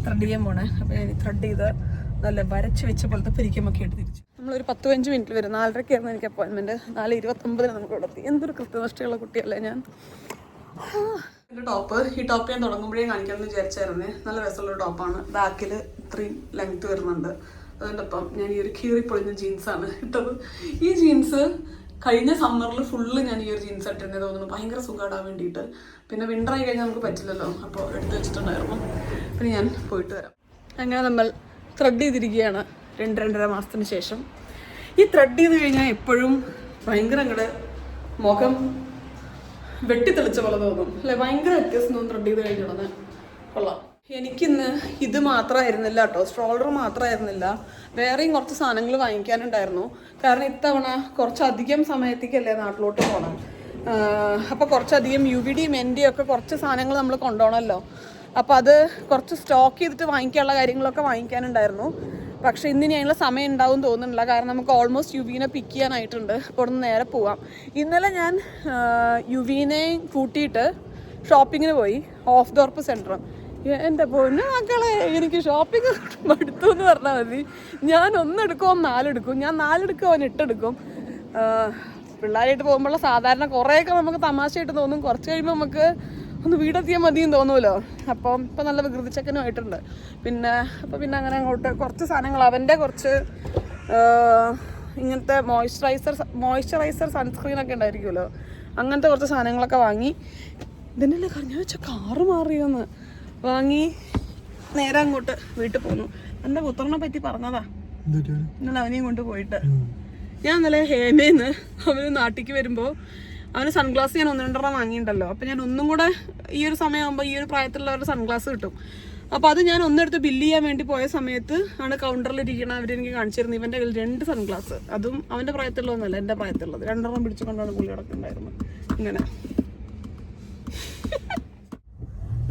ത്രെഡ് ചെയ്യാൻ പോണേ. അപ്പോൾ ഞാൻ ത്രെഡ് ചെയ്ത് നല്ല വരച്ച് വെച്ച പോലത്തെ പരിക്കമൊക്കെ എടുത്ത് തിരിച്ചു. നമ്മളൊരു 10-15 മിനിറ്റിൽ വരും. 4:30 എനിക്ക് അപ്പോയിൻമെൻറ്റ്. 4:29 നമുക്ക് ഇവിടെ എത്തി. എന്തൊരു കൃത്യനിഷ്ഠയുള്ള കുട്ടിയല്ലേ ഞാൻ. എൻ്റെ ടോപ്പ്, ഈ ടോപ്പ് ഞാൻ തുടങ്ങുമ്പോഴേ കാണിക്കാമെന്ന് വിചാരിച്ചായിരുന്നേ. നല്ല രസമുള്ളൊരു ടോപ്പാണ്. ബാക്കിൽ ഇത്രയും ലെങ്ത്ത് വരുന്നുണ്ട്. അതിൻ്റെ ഒപ്പം ഞാൻ ഈ ഒരു കീറിപ്പൊളിഞ്ഞ ജീൻസാണ് ഇട്ടത്. ഈ ജീൻസ് കഴിഞ്ഞ സമ്മറിൽ ഫുള്ള് ഞാൻ ഈ ഒരു ജീൻസ് ഇട്ടിരുന്നേ തോന്നുന്നു, ഭയങ്കര സുഖമാടാൻ വേണ്ടിയിട്ട്. പിന്നെ വിൻ്റർ ആയി കഴിഞ്ഞാൽ നമുക്ക് പറ്റില്ലല്ലോ, അപ്പോൾ എടുത്ത് വെച്ചിട്ടുണ്ടായിരുന്നു. പിന്നെ ഞാൻ പോയിട്ട് വരാം. അങ്ങനെ നമ്മൾ ത്രെഡ് ചെയ്തിരിക്കുകയാണ് 2-2.5 മാസത്തിന് ശേഷം. ഈ ത്രെഡ് ചെയ്ത് കഴിഞ്ഞാൽ എപ്പോഴും ഭയങ്കര അങ്ങോട്ട് മുഖം വെട്ടിത്തെളിച്ച പോലെ തോന്നും അല്ലേ, ഭയങ്കര വ്യത്യാസം തോന്നും ത്രെഡ് ചെയ്ത് കഴിഞ്ഞുള്ളത്. കൊള്ളാം. എനിക്കിന്ന് ഇത് മാത്രമായിരുന്നില്ല കേട്ടോ, സ്ട്രോളർ മാത്രമായിരുന്നില്ല, വേറെയും കുറച്ച് സാധനങ്ങൾ വാങ്ങിക്കാനുണ്ടായിരുന്നു. കാരണം ഇത്തവണ കുറച്ചധികം സമയത്തേക്കല്ലേ നാട്ടിലോട്ട് പോകണം. അപ്പോൾ കുറച്ചധികം UVD മെൻഡി ഒക്കെ കുറച്ച് സാധനങ്ങൾ നമ്മൾ കൊണ്ടുപോകണമല്ലോ. അപ്പോൾ അത് കുറച്ച് സ്റ്റോക്ക് ചെയ്തിട്ട് വാങ്ങിക്കാനുള്ള കാര്യങ്ങളൊക്കെ വാങ്ങിക്കാനുണ്ടായിരുന്നു. പക്ഷേ ഇന്നിനി അതിനുള്ള സമയം ഉണ്ടാവും തോന്നുന്നില്ല. കാരണം നമുക്ക് ഓൾമോസ്റ്റ് യുവീനെ പിക്ക് ചെയ്യാനായിട്ടുണ്ട്. അപ്പോൾ ഒന്ന് നേരെ പോവാം. ഇന്നലെ ഞാൻ യുവീനെ കൂട്ടിയിട്ട് ഷോപ്പിങ്ങിന് പോയി, ഓഫ് ദോർപ്പ് സെൻറ്റർ. എൻ്റെ പൊന്നു മക്കളെ, എനിക്ക് ഷോപ്പിംഗ് മടുത്തു എന്ന് പറഞ്ഞാൽ മതി. ഞാൻ 1 എടുക്കും, 4 എടുക്കും, ഞാൻ 4 എടുക്കും, അവൻ 8 എടുക്കും. പിള്ളേരായിട്ട് പോകുമ്പോഴുള്ള സാധാരണ കുറേയൊക്കെ നമുക്ക് തമാശയായിട്ട് തോന്നും. കുറച്ച് കഴിയുമ്പോൾ നമുക്ക് ഒന്ന് വീടെത്തിയാൽ മതിയെന്ന് തോന്നുമല്ലോ. അപ്പം ഇപ്പം നല്ല വികൃതിച്ചക്കനും ആയിട്ടുണ്ട്. പിന്നെ അങ്ങനെ അങ്ങോട്ട് കുറച്ച് സാധനങ്ങൾ, അവൻ്റെ കുറച്ച് ഇങ്ങനത്തെ മോയ്സ്ചറൈസർ സൺസ്ക്രീനൊക്കെ ഉണ്ടായിരിക്കുമല്ലോ, അങ്ങനത്തെ കുറച്ച് സാധനങ്ങളൊക്കെ വാങ്ങി. ഇതിനല്ലേ ഞാൻ വെച്ചാൽ കാറ് മാറിയോന്ന് വാങ്ങി നേരെ അങ്ങോട്ട് വീട്ടിൽ പോന്നു. എൻ്റെ പുത്രനെ പറ്റി പറഞ്ഞതാ ഇന്നലെ അവനെയും കൊണ്ട് പോയിട്ട്. ഞാൻ ഇന്നലെ ഹേമേന്ന് അവന് നാട്ടിലേക്ക് വരുമ്പോൾ അവന് സൺഗ്ലാസ് ഞാൻ 1-2 വാങ്ങിയിട്ടുണ്ടല്ലോ. അപ്പം ഞാൻ ഒന്നും കൂടെ ഈ ഒരു സമയമാകുമ്പോൾ ഈ ഒരു പ്രായത്തിലുള്ളവരുടെ സൺഗ്ലാസ് കിട്ടും. അപ്പോൾ അത് ഞാൻ ഒന്നെടുത്ത് ബില്ല് ചെയ്യാൻ വേണ്ടി പോയ സമയത്ത് ആണ് കൗണ്ടറിലിരിക്കണം അവരെനിക്ക് കാണിച്ചിരുന്നു. ഇവൻ്റെ കയ്യിൽ 2 സൺഗ്ലാസ്, അതും അവൻ്റെ പ്രായത്തിലുള്ളതൊന്നുമല്ല, എൻ്റെ പ്രായത്തിലുള്ളത്. 2 പിടിച്ചുകൊണ്ടാണ് പുള്ളി കിടക്കുന്നുണ്ടായിരുന്നത്. ഇങ്ങനെ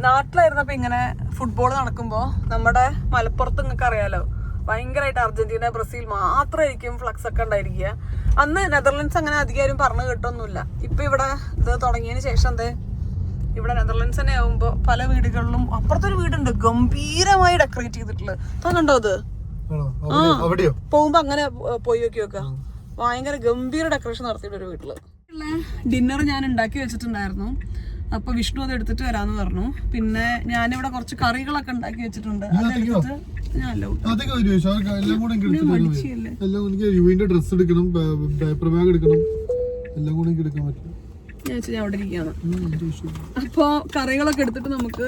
നാട്ടിലായിരുന്നപ്പോൾ ഇങ്ങനെ ഫുട്ബോൾ നടക്കുമ്പോൾ നമ്മുടെ മലപ്പുറത്ത് നിങ്ങൾക്ക് അറിയാലോ, ഭയങ്കരമായിട്ട് അർജന്റീന ബ്രസീൽ മാത്രമായിരിക്കും ഫ്ലക്സ് ഒക്കെ ഉണ്ടായിരിക്കുക. അന്ന് നെതർലൻഡ്സ് അങ്ങനെ അധികം പറഞ്ഞു കിട്ടൊന്നുമില്ല. ഇപ്പം ഇവിടെ ഇത് തുടങ്ങിയതിന് ശേഷം ഇവിടെ നെതർലൻഡ്സ് തന്നെ ആവുമ്പോൾ പല വീടുകളിലും, അപ്പുറത്തൊരു വീടുണ്ട് ഗംഭീരമായി ഡെക്കറേറ്റ് ചെയ്തിട്ടുള്ളത്. താൻ കണ്ടോ അത്? പോകുമ്പോ അങ്ങനെ പോയി നോക്കാം. ഭയങ്കര ഗംഭീര ഡെക്കറേഷൻ നടത്തിയിട്ടൊരു വീട്ടില്. ഡിന്നർ ഞാൻ ഉണ്ടാക്കി വെച്ചിട്ടുണ്ടായിരുന്നു. അപ്പൊ വിഷ്ണു അത് എടുത്തിട്ട് വരാന്ന് പറഞ്ഞു. പിന്നെ ഞാനിവിടെ കുറച്ച് കറികളൊക്കെ ഉണ്ടാക്കി വെച്ചിട്ടുണ്ട്. ഞാൻ അവിടെ ഇരിക്കുകയാണ്. അപ്പൊ കറികളൊക്കെ എടുത്തിട്ട് നമുക്ക്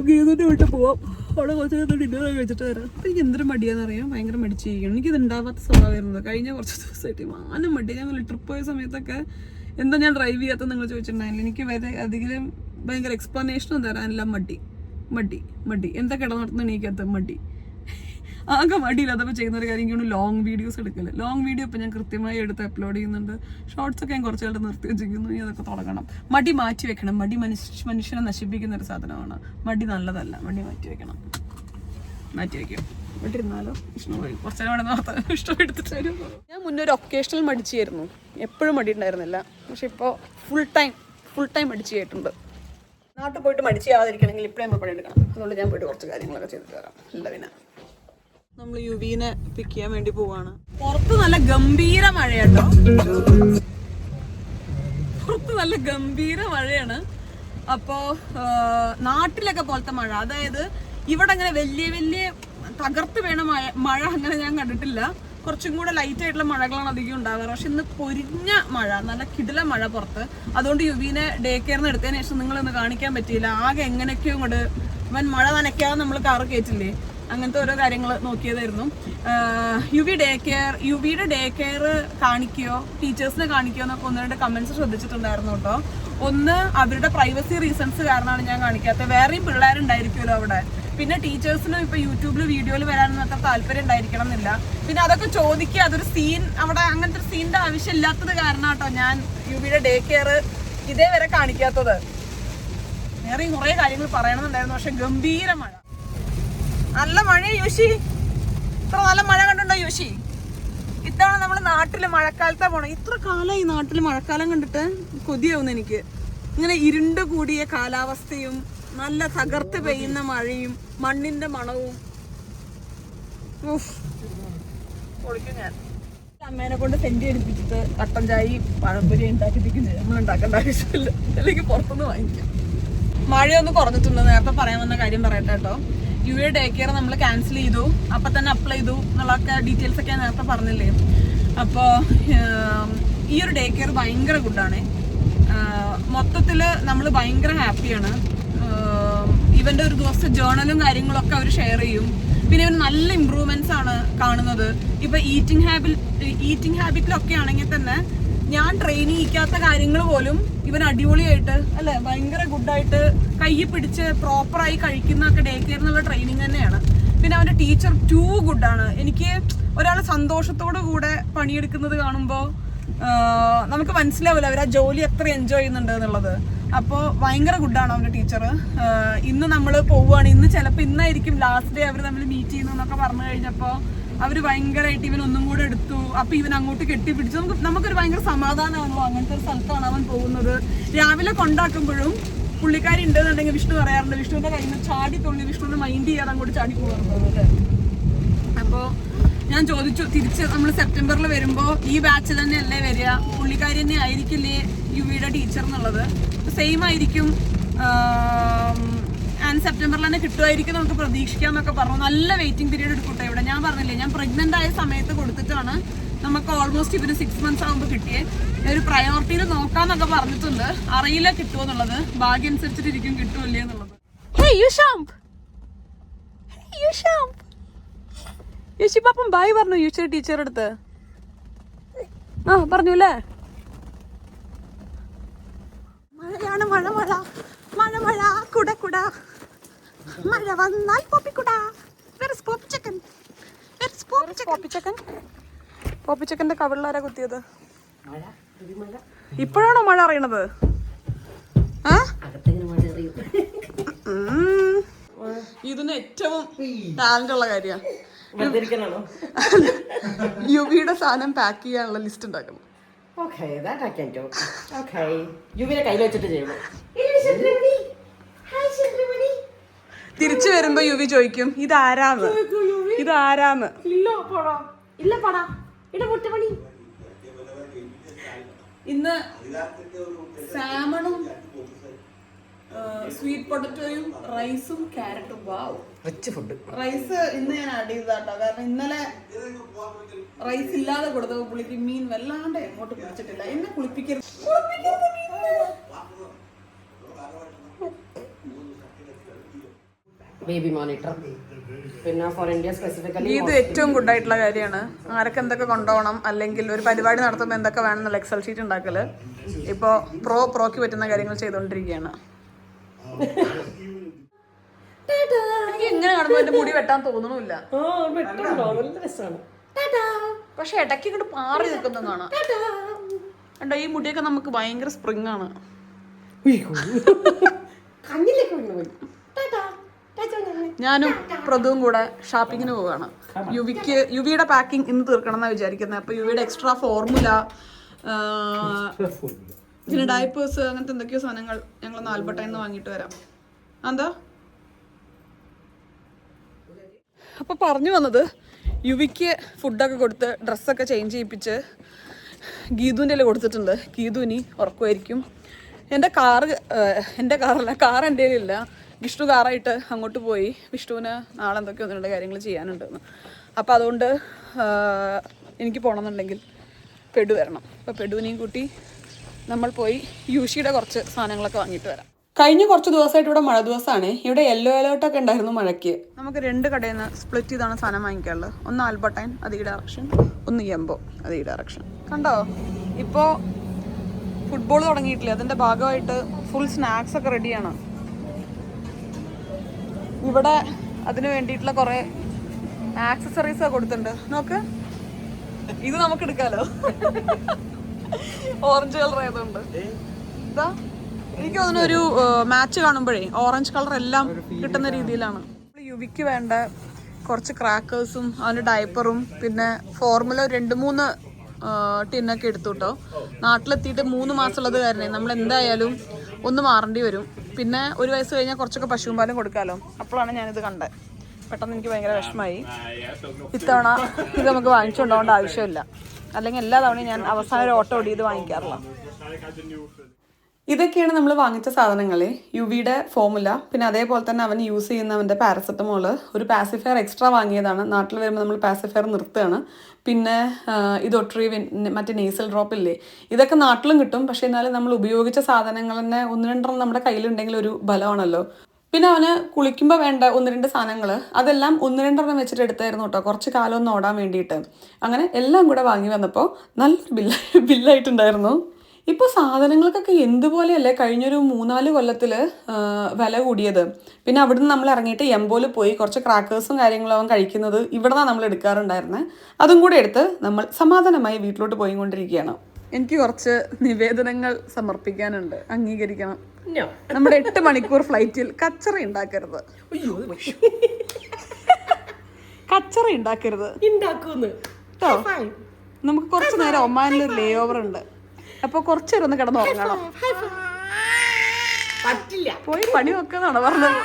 ഗീതന്റെ വീട്ടിൽ പോവാം. അവിടെ കുറച്ച് ഡിന്നറൊക്കെ വെച്ചിട്ട് വരാം. അപ്പൊ എനിക്ക് എന്തൊരു മടിയാന്നറിയാം, ഭയങ്കര മടിച്ചിരിക്കണം. എനിക്കിത് ഉണ്ടാവാത്ത സ്വഭാവമായിരുന്നത്. കഴിഞ്ഞ കുറച്ച് ദിവസമായിട്ട് മാനം മടി. ഞാൻ ട്രിപ്പ് പോയ സമയത്തൊക്കെ എന്താ ഞാൻ ഡ്രൈവ് ചെയ്യാത്ത നിങ്ങൾ ചോദിച്ചിട്ടുണ്ടായില്ല. എനിക്ക് വരെ അധികം ഭയങ്കര എക്സ്പ്ലനേഷനും തരാനില്ല. മടി എന്താ കിടന്നിടത്തുന്ന എണീക്കാത്ത മടി, ആകെ മടിയില്ലാത്തപ്പോൾ ചെയ്യുന്ന ഒരു കാര്യം എനിക്കൊന്ന് ലോങ് വീഡിയോസ് എടുക്കല്. ലോങ് വീഡിയോ ഇപ്പം ഞാൻ കൃത്യമായി എടുത്ത് അപ്ലോഡ് ചെയ്യുന്നുണ്ട്. ഷോർട്സ് ഒക്കെ ഞാൻ കുറച്ചായിട്ട് നിർത്തി വെച്ചിരിക്കുന്നു. ഇനി അതൊക്കെ തുടങ്ങണം. മടി മാറ്റി വെക്കണം. മടി മനുഷ്യനെ നശിപ്പിക്കുന്ന ഒരു സാധനമാണ്. മടി നല്ലതല്ല. മടി മാറ്റി വെക്കണം. മാറ്റി വെക്കും. ഇവിടെ ഇരുന്നാലോ ഇഷ്ടം കുറച്ചേരം ഇഷ്ടം എടുത്തിട്ട് വരും. ഞാൻ മുന്നേ ഒരു ഒക്കേഷണൽ മടിച്ചായിരുന്നു, എപ്പോഴും മടി ഉണ്ടായിരുന്നില്ല. പക്ഷെ ഇപ്പോൾ ഫുൾ ടൈം മടിച്ചായിട്ടുണ്ട്. നാട്ടിൽ പോയിട്ട് മടിച്ചാവാതിരിക്കണമെങ്കിൽ ഇപ്പോഴും നമ്മൾ പണിയെടുക്കണം. അതുകൊണ്ട് ഞാൻ പോയിട്ട് കുറച്ച് കാര്യങ്ങളൊക്കെ ചെയ്തിട്ട് വരാം. ഇല്ല പിന്നെ നമ്മൾ യുവീനെ പിക്ക് ചെയ്യാൻ വേണ്ടി പോവാണ്. പുറത്ത് നല്ല ഗംഭീര മഴയുണ്ടോ? പുറത്ത് നല്ല ഗംഭീര മഴയാണ്. അപ്പോ നാട്ടിലൊക്കെ പോലത്തെ മഴ, അതായത് ഇവിടെ അങ്ങനെ വലിയ തകർത്ത് വീണ മഴ അങ്ങനെ ഞാൻ കണ്ടിട്ടില്ല. കുറച്ചും കൂടെ ലൈറ്റ് ആയിട്ടുള്ള മഴകളാണ് അധികം ഉണ്ടാവാറ്. പക്ഷെ ഇന്ന് പൊരിഞ്ഞ മഴ, നല്ല കിടില മഴ പുറത്ത്. അതുകൊണ്ട് യുവീനെ ഡേ കെയറിന് എടുത്തതിന് ശേഷം നിങ്ങളൊന്ന് കാണിക്കാൻ പറ്റിയില്ല. ആകെ എങ്ങനെയൊക്കെയോ ഇങ്ങോട്ട് ഇവൻ മഴ നനയ്ക്കാതെ നമ്മൾ കാറ് കയറ്റില്ലേ, അങ്ങനത്തെ ഓരോ കാര്യങ്ങൾ നോക്കിയതായിരുന്നു. യുവിയുടെ ഡേ കെയർ കാണിക്കുകയോ ടീച്ചേഴ്സിനെ കാണിക്കുകയോ എന്നൊക്കെ 1-2 കമന്റ്സ് ശ്രദ്ധിച്ചിട്ടുണ്ടായിരുന്നു കേട്ടോ. ഒന്ന്, അവരുടെ പ്രൈവസി റീസൺസ് കാരണമാണ് ഞാൻ കാണിക്കാത്തത്. വേറെയും പിള്ളേരുണ്ടായിരിക്കുമല്ലോ അവിടെ. പിന്നെ ടീച്ചേഴ്സിനും ഇപ്പൊ യൂട്യൂബിൽ വീഡിയോയിൽ വരാനൊന്നും അത്ര താല്പര്യം ഉണ്ടായിരിക്കണം എന്നില്ല. പിന്നെ അതൊക്കെ ചോദിക്കുക, അതൊരു സീൻ അവിടെ അങ്ങനത്തെ ഒരു സീനിന്റെ ആവശ്യമില്ലാത്തത് കാരണം കേട്ടോ ഞാൻ യുവിയുടെ ഡേ കെയർ ഇതേവരെ കാണിക്കാത്തത്. വേറെയും കുറെ കാര്യങ്ങൾ പറയണമെന്നുണ്ടായിരുന്നു. പക്ഷെ ഗംഭീര മഴ, നല്ല മഴ. യൂഷി, ഇത്ര നല്ല മഴ കണ്ടുണ്ടോ യൂഷി? ഇത്തവണ നമ്മൾ നാട്ടില് മഴക്കാലത്താ പോണേ. ഇത്ര കാലമായി നാട്ടില് മഴക്കാലം കണ്ടിട്ട് കൊതിയാവുന്നു എനിക്ക്. ഇങ്ങനെ ഇരുണ്ട് കൂടിയ കാലാവസ്ഥയും നല്ല തകർത്ത് പെയ്യുന്ന മഴയും മണ്ണിന്റെ മണവും. പൊളിക്കും ഞാൻ. അമ്മേനെ കൊണ്ട് സെന്റ് എടുപ്പിച്ചിട്ട് കട്ടൻ ചായയും പഴംപൊരി ഉണ്ടാക്കിപ്പിക്കുന്നത് നമ്മൾ ഉണ്ടാക്കേണ്ട ആവശ്യമില്ല, അല്ലെങ്കിൽ പുറത്തുനിന്ന് വാങ്ങിക്കാം. മഴയൊന്ന് കുറഞ്ഞിട്ടുണ്ട്. നേരത്തെ പറയാൻ വന്ന കാര്യം പറയട്ടെ കേട്ടോ. യുവയുടെ ഡേ കെയർ നമ്മൾ ക്യാൻസൽ ചെയ്തു, അപ്പം തന്നെ അപ്ലൈ ചെയ്തു എന്നുള്ളൊക്കെ ഡീറ്റെയിൽസ് ഒക്കെ ഞാൻ നേരത്തെ പറഞ്ഞില്ലേ. അപ്പോൾ ഈ ഒരു ഡേ കെയർ ഭയങ്കര ഗുഡാണ്. മൊത്തത്തിൽ നമ്മൾ ഭയങ്കര ഹാപ്പിയാണ്. ഇവൻ്റെ ഒരു ദിവസത്തെ ജേർണലും കാര്യങ്ങളൊക്കെ അവർ ഷെയർ ചെയ്യും. പിന്നെ ഇവൻ നല്ല ഇമ്പ്രൂവ്മെന്റ്സ് ആണ് കാണുന്നത്. ഇപ്പൊ ഈറ്റിംഗ് ഹാബിറ്റിലൊക്കെ ആണെങ്കിൽ തന്നെ ഞാൻ ട്രെയിൻ ചെയ്യിക്കാത്ത കാര്യങ്ങൾ പോലും ഇവൻ അടിപൊളിയായിട്ട് അല്ലെ ഭയങ്കര ഗുഡായിട്ട് കൈ പിടിച്ച് പ്രോപ്പറായി കഴിക്കുന്നൊക്കെ ഡേ കെയർ എന്നുള്ള ട്രെയിനിങ് തന്നെയാണ്. പിന്നെ അവന്റെ ടീച്ചർ ടൂ ഗുഡാണ്. എനിക്ക് ഒരാൾ സന്തോഷത്തോടു കൂടെ പണിയെടുക്കുന്നത് കാണുമ്പോൾ നമുക്ക് മനസ്സിലാവില്ല അവർ ആ ജോലി എത്ര എൻജോയ് ചെയ്യുന്നുണ്ട് എന്നുള്ളത്. അപ്പോൾ ഭയങ്കര ഗുഡാണ് അവൻ്റെ ടീച്ചർ. ഇന്ന് നമ്മൾ പോവുകയാണ്, ഇന്ന് ചിലപ്പോൾ ഇന്നായിരിക്കും ലാസ്റ്റ് ഡേ അവർ നമ്മൾ മീറ്റ് ചെയ്യുന്നതെന്നൊക്കെ പറഞ്ഞു കഴിഞ്ഞപ്പോൾ അവർ ഭയങ്കരമായിട്ട് ഇവൻ ഒന്നും കൂടെ എടുത്തു. അപ്പോൾ ഇവൻ അങ്ങോട്ട് കെട്ടിപ്പിടിച്ചു. നമുക്കൊരു ഭയങ്കര സമാധാനമാണല്ലോ അങ്ങനത്തെ ഒരു സ്ഥലത്താണ് അവൻ പോകുന്നത്. രാവിലെ കൊണ്ടാക്കുമ്പോഴും പുള്ളിക്കാരി ഉണ്ടെന്നുണ്ടെങ്കിൽ വിഷ്ണു പറയാറുണ്ട് വിഷ്ണുവിൻ്റെ കയ്യിൽ നിന്ന് ചാടി തുള്ളി വിഷ്ണുവിനെ മൈൻഡ് ചെയ്യാതെ അങ്ങോട്ട് ചാടി പോകാറുണ്ട്. അപ്പോൾ ഞാൻ ചോദിച്ചു തിരിച്ച് നമ്മൾ സെപ്റ്റംബറിൽ വരുമ്പോൾ ഈ ബാച്ച് തന്നെയല്ലേ വരിക, പുള്ളിക്കാരി തന്നെ ആയിരിക്കില്ലേ യുവിയുടെ ടീച്ചർ എന്നുള്ളത്. സെയിം ആയിരിക്കും ആൻഡ് സെപ്റ്റംബറിൽ തന്നെ കിട്ടുമായിരിക്കും നമുക്ക് പ്രതീക്ഷിക്കാം എന്നൊക്കെ പറഞ്ഞു. നല്ല വെയിറ്റിംഗ് പീരീഡ് എടുക്കട്ടെ ഇവിടെ. ഞാൻ പറഞ്ഞില്ലേ ഞാൻ പ്രഗ്നന്റ് ആയ സമയത്ത് കൊടുത്തിട്ടാണ് നമുക്ക് ഓൾമോസ്റ്റ് ഇവര് 6 months ആകുമ്പോൾ കിട്ടിയേ. ഒരു പ്രയോറിറ്റിയിൽ നോക്കാന്നൊക്കെ പറഞ്ഞിട്ടുണ്ട്. അറിയില്ല കിട്ടുമോ എന്നുള്ളത്, ഭാഗ്യം അനുസരിച്ചിട്ടിരിക്കും കിട്ടുമല്ലേ എന്നുള്ളത്. യേശിപ്പാപ്പം ബായ് പറഞ്ഞു യൂഷ്യ ടീച്ചർ അടുത്ത്. ആ പറഞ്ഞു അല്ലേ. മഴയാണ് മഴ മഴ മഴ മഴ കുട കുട മഴ വന്നാൽ പോപ്പിക്കുട. പോപ്പിച്ചക്കന്റെ കവിളിലാരാ കുത്തിയത്? ഇപ്പോഴാണോ മഴ അറിയണത്? ഇതിന് ഏറ്റവും ടാലന്റ് ഉള്ള കാര്യമാണ് യുവിയുടെ സാധനം പാക്ക് ചെയ്യാനുള്ള ലിസ്റ്റ് ഉണ്ടാക്കണം. തിരിച്ചു വരുമ്പോ യുവി ചോദിക്കും ഇതാരാന്ന്. ഇന്ന് സാമണും സ്വീറ്റ് പൊട്ടറ്റോയും റൈസും ക്യാരറ്റും. വാവ്, റിച്ച് ഫുഡ്. റൈസ് ഇന്ന് ഞാൻ ആഡ് ചെയ്തതാട്ടോ, കാരണം ഇന്നലെ റൈസ് ഇല്ലാതെ കൊടുത്തപ്പോൾ പുള്ളിക്ക് മീൻ വല്ലാണ്ട് എങ്ങോട്ട് പിടിച്ചിട്ടില്ല. എന്നെ കുളിപ്പിക്കരുത്. ബേബി മോണിറ്റർ പിന്നെ ഫോർ ഇന്ത്യ സ്പെസിഫിക്കലി ഇത് ഏറ്റവും ഗുഡ് ആയിട്ടുള്ള കാര്യമാണ്. ആരൊക്കെ എന്തൊക്കെ കൊണ്ടുപോകണം, അല്ലെങ്കിൽ ഒരു പരിപാടി നടത്തുമ്പോൾ എന്തൊക്കെ വേണമെന്നുള്ള എക്സൽ ഷീറ്റ് ഉണ്ടാക്കല് ഇപ്പോൾ പ്രോക്ക് പറ്റുന്ന കാര്യങ്ങൾ ചെയ്തുകൊണ്ടിരിക്കുകയാണ്. എനിക്ക് എങ്ങനെ കാണുമ്പോൾ എന്റെ മുടി വെട്ടാൻ തോന്നണില്ല, പക്ഷെ ഇടയ്ക്ക് ഇങ്ങോട്ട് പാറി നിൽക്കുന്ന കാണാം. കണ്ടോ, ഈ മുടിയൊക്കെ നമുക്ക് ഭയങ്കര സ്പ്രിങ് ആണ്. ഞാനും പ്രതുവും കൂടെ ഷോപ്പിങ്ങിന് പോവുകയാണ്. യുവിയുടെ പാക്കിംഗ് ഇന്ന് തീർക്കണം എന്നാണ് വിചാരിക്കുന്നത്. അപ്പോൾ യുവിയുടെ എക്സ്ട്രാ ഫോർമുല, പിന്നെ ഡയപ്പേഴ്സ്, അങ്ങനത്തെ എന്തൊക്കെയോ സാധനങ്ങൾ ഞങ്ങൾ ആൽബർട്ടയിൽ നിന്ന് വാങ്ങിയിട്ട് വരാം. എന്താ അപ്പോൾ പറഞ്ഞു വന്നത്, യുവിക്ക് ഫുഡൊക്കെ കൊടുത്ത് ഡ്രസ്സൊക്കെ ചേഞ്ച് ചെയ്യിപ്പിച്ച് ഗീതുവിൻ്റെ കയ്യിൽ കൊടുത്തിട്ടുണ്ട്. ഗീതു ഇനി ഉറക്കുമായിരിക്കും. എൻ്റെ കാറല്ല, കാർ എൻ്റെ കയ്യിലില്ല. വിഷ്ണു കാറായിട്ട് അങ്ങോട്ട് പോയി. വിഷ്ണുവിന് നാളെ എന്തൊക്കെ ഒന്നുണ്ട് കാര്യങ്ങൾ ചെയ്യാനുണ്ടെന്ന്. അപ്പോൾ അതുകൊണ്ട് എനിക്ക് പോകണമെന്നുണ്ടെങ്കിൽ പെടു വരണം. അപ്പോൾ പെടുവിനെയും കൂട്ടി നമ്മൾ പോയി യൂഷിയുടെ കുറച്ച് സാധനങ്ങളൊക്കെ വാങ്ങിയിട്ട് വരാം. കഴിഞ്ഞ കുറച്ച് ദിവസമായിട്ട് ഇവിടെ മഴ ദിവസമാണ്. ഇവിടെ യെല്ലോ അലേർട്ടൊക്കെ ഉണ്ടായിരുന്നു മഴയ്ക്ക്. നമുക്ക് 2 കടയിൽ നിന്ന് സ്പ്ലിറ്റ് ചെയ്താണ് സാധനം വാങ്ങിക്കാറുള്ളത്. ഒന്ന് ആൽബർട്ടൈൻ, അത് ഈ ഡയറക്ഷൻ, ഒന്ന് എംബോ, അത് ഈ ഡയറക്ഷൻ. കണ്ടോ, ഇപ്പോൾ ഫുട്ബോൾ തുടങ്ങിയിട്ടില്ലേ, അതിൻ്റെ ഭാഗമായിട്ട് ഫുൾ സ്നാക്സ് ഒക്കെ റെഡിയാണ്. ഇവിടെ അതിന് വേണ്ടിയിട്ടുള്ള കുറേ ആക്സസറീസ് കൊടുത്തിട്ടുണ്ട്. നോക്ക്, ഇത് നമുക്ക് എടുക്കാലോ. ഓറഞ്ച് കളർ ആയതുകൊണ്ട് ഇതാ, എനിക്ക് തോന്നുന്നു ഒരു മാച്ച് കാണുമ്പോഴേ ഓറഞ്ച് കളർ എല്ലാം കിട്ടുന്ന രീതിയിലാണ്. യുവിക്ക് വേണ്ട കുറച്ച് ക്രാക്കേഴ്സും അതിൻ്റെ ഡയപ്പറും പിന്നെ ഫോർമുല 2-3 ടിന്നൊക്കെ എടുത്തു കേട്ടോ. നാട്ടിലെത്തിയിട്ട് 3 മാസമുള്ളത് കാരണം നമ്മൾ എന്തായാലും ഒന്ന് മാറേണ്ടി വരും. പിന്നെ 1 വയസ്സ് കഴിഞ്ഞാൽ കുറച്ചൊക്കെ പശുവും പാലും കൊടുക്കാമല്ലോ. അപ്പോഴാണ് ഞാനിത് കണ്ടത്. പെട്ടെന്ന് എനിക്ക് ഭയങ്കര വിഷമമായി. ഇത്തവണ ഇത് നമുക്ക് വാങ്ങിച്ചുകൊണ്ടുപോകേണ്ട ആവശ്യമില്ല. അല്ലെങ്കിൽ എല്ലാ തവണയും ഞാൻ അവസാനം ഒരു ഓട്ടോ ഓടി ഇത് വാങ്ങിക്കാറില്ല. ഇതൊക്കെയാണ് നമ്മൾ വാങ്ങിച്ച സാധനങ്ങൾ. യുവിയുടെ ഫോമുല, പിന്നെ അതേപോലെ തന്നെ അവൻ യൂസ് ചെയ്യുന്നവൻ്റെ പാരസെറ്റമോള്, ഒരു പാസിഫയർ എക്സ്ട്രാ വാങ്ങിയതാണ്. നാട്ടിൽ വരുമ്പോൾ നമ്മൾ പാസിഫയർ നിർത്തുകയാണ്. പിന്നെ ഇത് ഒട്രീവിൻ, മറ്റേ നെയ്സൽ ഡ്രോപ്പില്ലേ, ഇതൊക്കെ നാട്ടിലും കിട്ടും. പക്ഷേ എന്നാലും നമ്മൾ ഉപയോഗിച്ച സാധനങ്ങൾ തന്നെ 1-2 നമ്മുടെ കയ്യിലുണ്ടെങ്കിൽ ഒരു ബലമാണല്ലോ. പിന്നെ അവന് കുളിക്കുമ്പോൾ വേണ്ട 1-2 സാധനങ്ങൾ അതെല്ലാം 1-2 വെച്ചിട്ട് എടുത്തായിരുന്നു കേട്ടോ, കുറച്ച് കാലം ഒന്ന് ഓടാൻ വേണ്ടിയിട്ട്. അങ്ങനെ എല്ലാം കൂടെ വാങ്ങി വന്നപ്പോൾ നല്ലൊരു ബില്ലായിട്ടുണ്ടായിരുന്നു. ഇപ്പോൾ സാധനങ്ങൾക്കൊക്കെ എന്തുപോലെയല്ലേ കഴിഞ്ഞൊരു 3-4 കൊല്ലത്തിൽ വില കൂടിയത്. പിന്നെ അവിടുന്ന് നമ്മൾ ഇറങ്ങിയിട്ട് എംബോയിൽ പോയി കുറച്ച് ക്രാക്കേഴ്സും കാര്യങ്ങളും അവൻ കഴിക്കുന്നത് ഇവിടെ നിന്നാണ് നമ്മൾ എടുക്കാറുണ്ടായിരുന്നത്. അതും കൂടെ എടുത്ത് നമ്മൾ സമാധാനമായി വീട്ടിലോട്ട് പോയിക്കൊണ്ടിരിക്കുകയാണ്. എനിക്ക് കുറച്ച് നിവേദനങ്ങൾ സമർപ്പിക്കാനുണ്ട്, അംഗീകരിക്കണം. നമ്മുടെ 8 മണിക്കൂർ ഫ്ലൈറ്റിൽ കച്ചറ ഉണ്ടാക്കരുത്. കച്ചറ ഉണ്ടാക്കരുത് കേട്ടോ. നമുക്ക് കുറച്ച് നേരം ഒമാനിലൊരു ലേ ഓവർ ഉണ്ട്, അപ്പോൾ കുറച്ച് നേരം ഒന്ന് കിടന്ന് ഉറങ്ങണം. പോയി പണി വെക്കുന്നതാണോ പറഞ്ഞത്?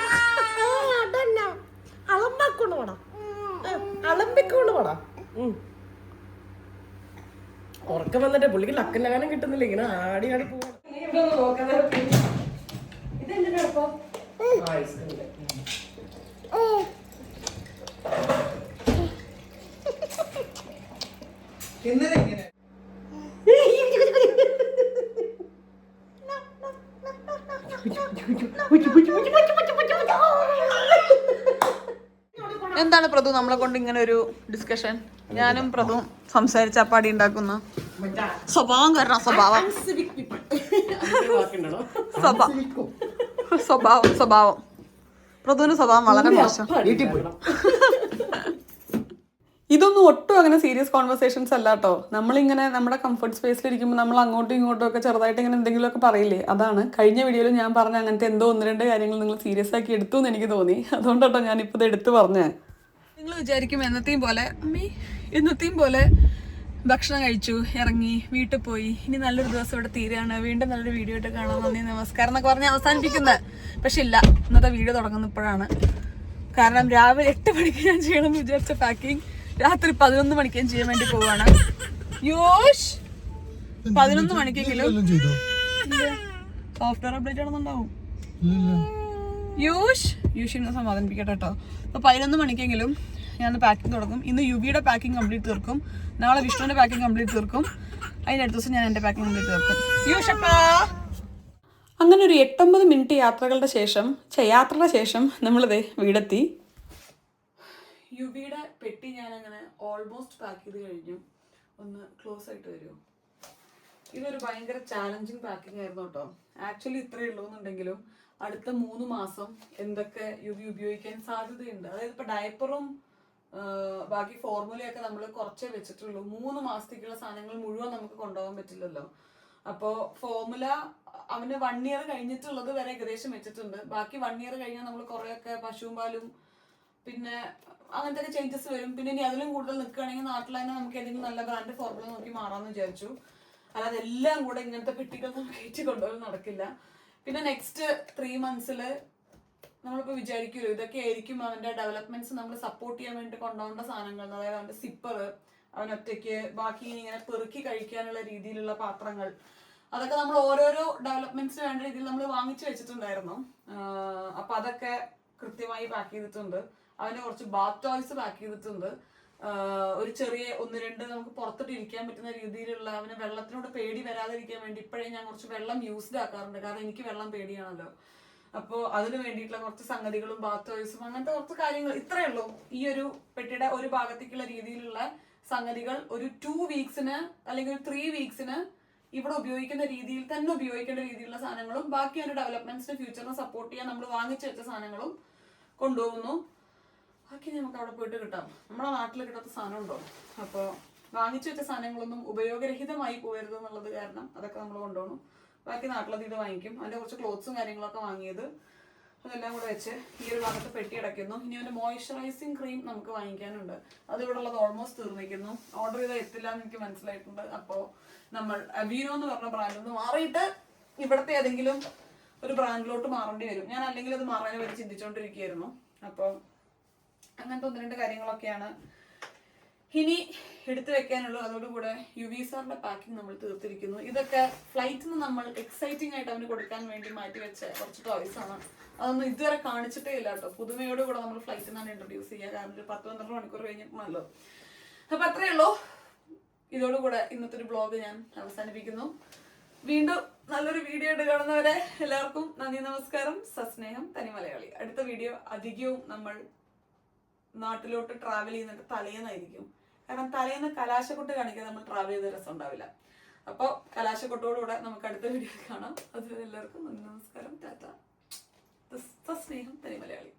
ഉറക്കം വന്നിട്ട് പുള്ളിക്ക് ലക്കനകാനം കിട്ടുന്നില്ല, ഇങ്ങനെ ആടി ആടി പോവാ. എന്താണ് പ്രഭു നമ്മളെ കൊണ്ട് ഇങ്ങനെ ഒരു ഡിസ്കഷൻ? ഞാനും പ്രഭു സംസാരിച്ച അപ്പാടി ഉണ്ടാക്കുന്ന സ്വഭാവം കാരണം സ്വഭാവം പ്രഭുവിന്റെ സ്വഭാവം വളരെ മോശം. ഇതൊന്നും ഒട്ടും അങ്ങനെ സീരിയസ് കോൺവെർസേഷൻസ് അല്ല കേട്ടോ. നമ്മളിങ്ങനെ നമ്മുടെ കംഫർട്ട് സ്പേസിലിരിക്കുമ്പോൾ നമ്മൾ അങ്ങോട്ടും ഇങ്ങോട്ടും ഒക്കെ ചെറുതായിട്ട് ഇങ്ങനെ എന്തെങ്കിലുമൊക്കെ പറയില്ലേ, അതാണ്. കഴിഞ്ഞ വീഡിയോയിൽ ഞാൻ പറഞ്ഞ അങ്ങനത്തെ എന്തോ 1-2 കാര്യങ്ങൾ നിങ്ങൾ സീരിയസ് ആക്കി എടുത്തു എന്ന് എനിക്ക് തോന്നി. അതുകൊണ്ടാട്ടോ ഞാനിപ്പോൾ ഇത് എടുത്ത് പറഞ്ഞേ. നിങ്ങൾ വിചാരിക്കും എന്നത്തെയും പോലെ ഭക്ഷണം കഴിച്ചു, ഇറങ്ങി, വീട്ടിൽ പോയി, ഇനി നല്ലൊരു ദിവസം ഇവിടെ തീരുകയാണ്, വീണ്ടും നല്ലൊരു വീഡിയോ ആയിട്ട് കാണാൻ, നന്ദി നമസ്കാരം എന്നൊക്കെ പറഞ്ഞ് അവസാനിപ്പിക്കുന്നത്. പക്ഷെ ഇല്ല, ഇന്നത്തെ വീഡിയോ തുടങ്ങുന്ന ഇപ്പോഴാണ്. കാരണം രാവിലെ 8 മണിക്ക് ഞാൻ ചെയ്യണമെന്ന് വിചാരിച്ച പാക്കിംഗ് രാത്രി 11 മണിക്ക് ഞാൻ ചെയ്യാൻ വേണ്ടി പോവാണ്. യോഷ് 11 മണിക്കെങ്കിലും സോഫ്റ്റ്വെയർ അപ്ഡേറ്റ് ആണെന്നുണ്ടാവും. യൂഷിനെ സമാധാനിപ്പിക്കട്ടെ കേട്ടോ. അപ്പോൾ 11 മണിക്കെങ്കിലും ഞാൻ പാക്കിംഗ് തുടങ്ങും. ഇന്ന് യുവിയുടെ പാക്കിംഗ് കംപ്ലീറ്റ് തീർക്കും, നാളെ വിഷ്ണുവിന്റെ പാക്കിംഗ് കംപ്ലീറ്റ് തീർക്കും, അതിനടുത്ത ദിവസം ഞാൻ എൻ്റെ പാക്കിംഗ് കംപ്ലീറ്റ് തീർക്കും. അങ്ങനെ ഒരു 8-9 മിനിറ്റ് യാത്രയുടെ ശേഷം നമ്മളിതേ വീടെത്തി. യുവിയുടെ പെട്ടി ഞാൻ അങ്ങനെ ഓൾമോസ്റ്റ് പാക്ക് ചെയ്ത് കഴിഞ്ഞു. ഒന്ന് ക്ലോസ് ആയിട്ട് വരുമോ? ഇതൊരു ഭയങ്കര ചാലഞ്ചിങ് പാക്കിംഗ് ആയിരുന്നു കേട്ടോ. ആക്ച്വലി ഇത്രയേ ഉള്ളൂ എന്നുണ്ടെങ്കിലും അടുത്ത 3 മാസം എന്തൊക്കെ യുവി ഉപയോഗിക്കാൻ സാധ്യതയുണ്ട്. അതായത് ഇപ്പൊ ഡയപ്പറും ബാക്കി ഫോർമുലയൊക്കെ നമ്മൾ കുറച്ചേ വെച്ചിട്ടുള്ളൂ. 3 മാസത്തേക്കുള്ള സാധനങ്ങൾ മുഴുവൻ നമുക്ക് കൊണ്ടുപോകാൻ പറ്റില്ലല്ലോ. അപ്പോൾ ഫോർമുല അവന് 1 ഇയർ കഴിഞ്ഞിട്ടുള്ളത് വരെ ഏകദേശം വെച്ചിട്ടുണ്ട്. ബാക്കി 1 ഇയർ കഴിഞ്ഞാൽ നമ്മൾ കുറേയൊക്കെ പശുവും പാലും പിന്നെ അങ്ങനത്തെ ചേഞ്ചസ് വരും. പിന്നെ ഇനി അതിലും കൂടുതൽ നിൽക്കുകയാണെങ്കിൽ നാട്ടിൽ തന്നെ നമുക്ക് ഏതെങ്കിലും നല്ല ബ്രാൻഡ് ഫോർമുല നോക്കി മാറാമെന്ന് വിചാരിച്ചു. അല്ലാതെ എല്ലാം കൂടെ ഇങ്ങനത്തെ പെട്ടികൾ നമുക്ക് കയറ്റി കൊണ്ടുപോകാൻ നടക്കില്ല. പിന്നെ നെക്സ്റ്റ് 3 മന്ത്സിൽ നമ്മളിപ്പോൾ വിചാരിക്കുമല്ലോ ഇതൊക്കെ ആയിരിക്കും അവൻ്റെ ഡെവലപ്മെന്റ്സ് നമ്മൾ സപ്പോർട്ട് ചെയ്യാൻ വേണ്ടി കൊണ്ടുപോകേണ്ട സാധനങ്ങൾ. അതായത് അവൻ്റെ സിപ്പർ, അവനൊറ്റയ്ക്ക് ബാക്കി ഇങ്ങനെ പെറുക്കി കഴിക്കാനുള്ള രീതിയിലുള്ള പാത്രങ്ങൾ, അതൊക്കെ നമ്മൾ ഓരോരോ ഡെവലപ്മെന്റ്സിന് വേണ്ട രീതിയിൽ നമ്മൾ വാങ്ങിച്ചു വെച്ചിട്ടുണ്ടായിരുന്നു. അപ്പം അതൊക്കെ കൃത്യമായി പാക്ക് ചെയ്തിട്ടുണ്ട്. അവന് കുറച്ച് ബാത്ത് ടോയ്സ് പാക്ക് ചെയ്തിട്ടുണ്ട്. ഒരു ചെറിയ 1-2 നമുക്ക് പുറത്തോട്ട് ഇരിക്കാൻ പറ്റുന്ന രീതിയിലുള്ള, അവന് വെള്ളത്തിനോട് പേടി വരാതിരിക്കാൻ വേണ്ടി ഇപ്പോഴേ ഞാൻ കുറച്ച് വെള്ളം യൂസ്ഡ് ആക്കാറുണ്ട്. കാരണം എനിക്ക് വെള്ളം പേടിയാണല്ലോ. അപ്പോൾ അതിന് വേണ്ടിയിട്ടുള്ള കുറച്ച് സംഗതികളും ബാത്ത് ടോയ്സും അങ്ങനത്തെ കുറച്ച് കാര്യങ്ങൾ, ഇത്രയേ ഉള്ളൂ. ഈ ഒരു പെട്ടിയുടെ ഒരു ഭാഗത്തേക്കുള്ള രീതിയിലുള്ള സംഗതികൾ ഒരു 2 വീക്സിന് അല്ലെങ്കിൽ ഒരു 3 വീക്സിന് ഇവിടെ ഉപയോഗിക്കുന്ന രീതിയിൽ തന്നെ ഉപയോഗിക്കേണ്ട രീതിയിലുള്ള സാധനങ്ങളും ബാക്കി ഒരു ഡെവലപ്മെന്റ്സിന് ഫ്യൂച്ചറിനെ സപ്പോർട്ട് ചെയ്യാൻ നമ്മൾ വാങ്ങിച്ചു വെച്ച സാധനങ്ങളും കൊണ്ടുപോകുന്നു. ബാക്കി നമുക്ക് അവിടെ പോയിട്ട് കിട്ടാം. നമ്മുടെ നാട്ടിൽ കിട്ടാത്ത സാധനം ഉണ്ടോ? അപ്പോൾ വാങ്ങിച്ചു വെച്ച സാധനങ്ങളൊന്നും ഉപയോഗരഹിതമായി പോകരുത് എന്നുള്ളത് കാരണം അതൊക്കെ നമ്മൾ കൊണ്ടുപോകണം. ബാക്കി നാട്ടിലത് ഇത് വാങ്ങിക്കും. അതിൻ്റെ കുറച്ച് ക്ലോത്ത്സും കാര്യങ്ങളൊക്കെ വാങ്ങിയത് അതെല്ലാം കൂടെ വെച്ച് ഈ ഒരു ഭാഗത്ത് പെട്ടി അടയ്ക്കുന്നു. ഇനി ഒരു മോയ്സ്ചറൈസിങ് ക്രീം നമുക്ക് വാങ്ങിക്കാനുണ്ട്. അത് ഇവിടെ ഉള്ളത് ഓൾമോസ്റ്റ് തീർന്നിരിക്കുന്നു. ഓർഡർ ചെയ്താൽ എത്തില്ല എന്ന് എനിക്ക് മനസ്സിലായിട്ടുണ്ട്. അപ്പോൾ നമ്മൾ അവീനോ എന്ന് പറഞ്ഞ ബ്രാൻഡിൽ നിന്ന് മാറിയിട്ട് ഇവിടുത്തെ ഏതെങ്കിലും ഒരു ബ്രാൻഡിലോട്ട് മാറേണ്ടി വരും. ഞാൻ അല്ലെങ്കിൽ അത് മാറാനെ പറ്റി ചിന്തിച്ചുകൊണ്ടിരിക്കുകയായിരുന്നു. അപ്പോൾ അങ്ങനത്തെ 1-2 കാര്യങ്ങളൊക്കെയാണ് ഇനി എടുത്തു വെക്കാനുള്ളൂ. അതോടുകൂടെ യുവിസാറിന്റെ പാക്കിംഗ് നമ്മൾ തീർത്തിരിക്കുന്നു. ഇതൊക്കെ ഫ്ലൈറ്റിൽ നിന്ന് നമ്മൾ എക്സൈറ്റിംഗ് ആയിട്ട് അവന് കൊടുക്കാൻ വേണ്ടി മാറ്റി വെച്ച കുറച്ച് ടോയ്സ് ആണ്. അതൊന്നും ഇതുവരെ കാണിച്ചിട്ടേ ഇല്ല കേട്ടോ. പുതുമയോടുകൂടെ നമ്മൾ ഫ്ലൈറ്റിൽ നിന്നാണ് ഇൻട്രൊഡ്യൂസ് ചെയ്യുക. കാരണം ഒരു 10-12 മണിക്കൂർ കഴിഞ്ഞിട്ടുണ്ടല്ലോ. അപ്പൊ അത്രയേ ഉള്ളൂ. ഇതോടുകൂടെ ഇന്നത്തെ ഒരു ബ്ലോഗ് ഞാൻ അവസാനിപ്പിക്കുന്നു. വീണ്ടും നല്ലൊരു വീഡിയോ ആയിട്ട് കാണുന്നവരെ എല്ലാവർക്കും നന്ദി, നമസ്കാരം, സസ്നേഹം, തനി മലയാളി. അടുത്ത വീഡിയോ അധികവും നമ്മൾ നാട്ടിലോട്ട് ട്രാവൽ ചെയ്യുന്നിട്ട് തലേന്നായിരിക്കും. കാരണം തലേന്ന് കലാശക്കൊട്ട് കാണിക്കാൻ നമ്മൾ ട്രാവൽ ചെയ്ത രസം ഉണ്ടാവില്ല. അപ്പോൾ കലാശക്കൊട്ടോടുകൂടെ നമുക്ക് അടുത്ത വീഡിയോ കാണാം. അത് എല്ലാവർക്കും നന്ദി, നമസ്കാരം, ടാറ്റ, സസ്നേഹം, തനി മലയാളി.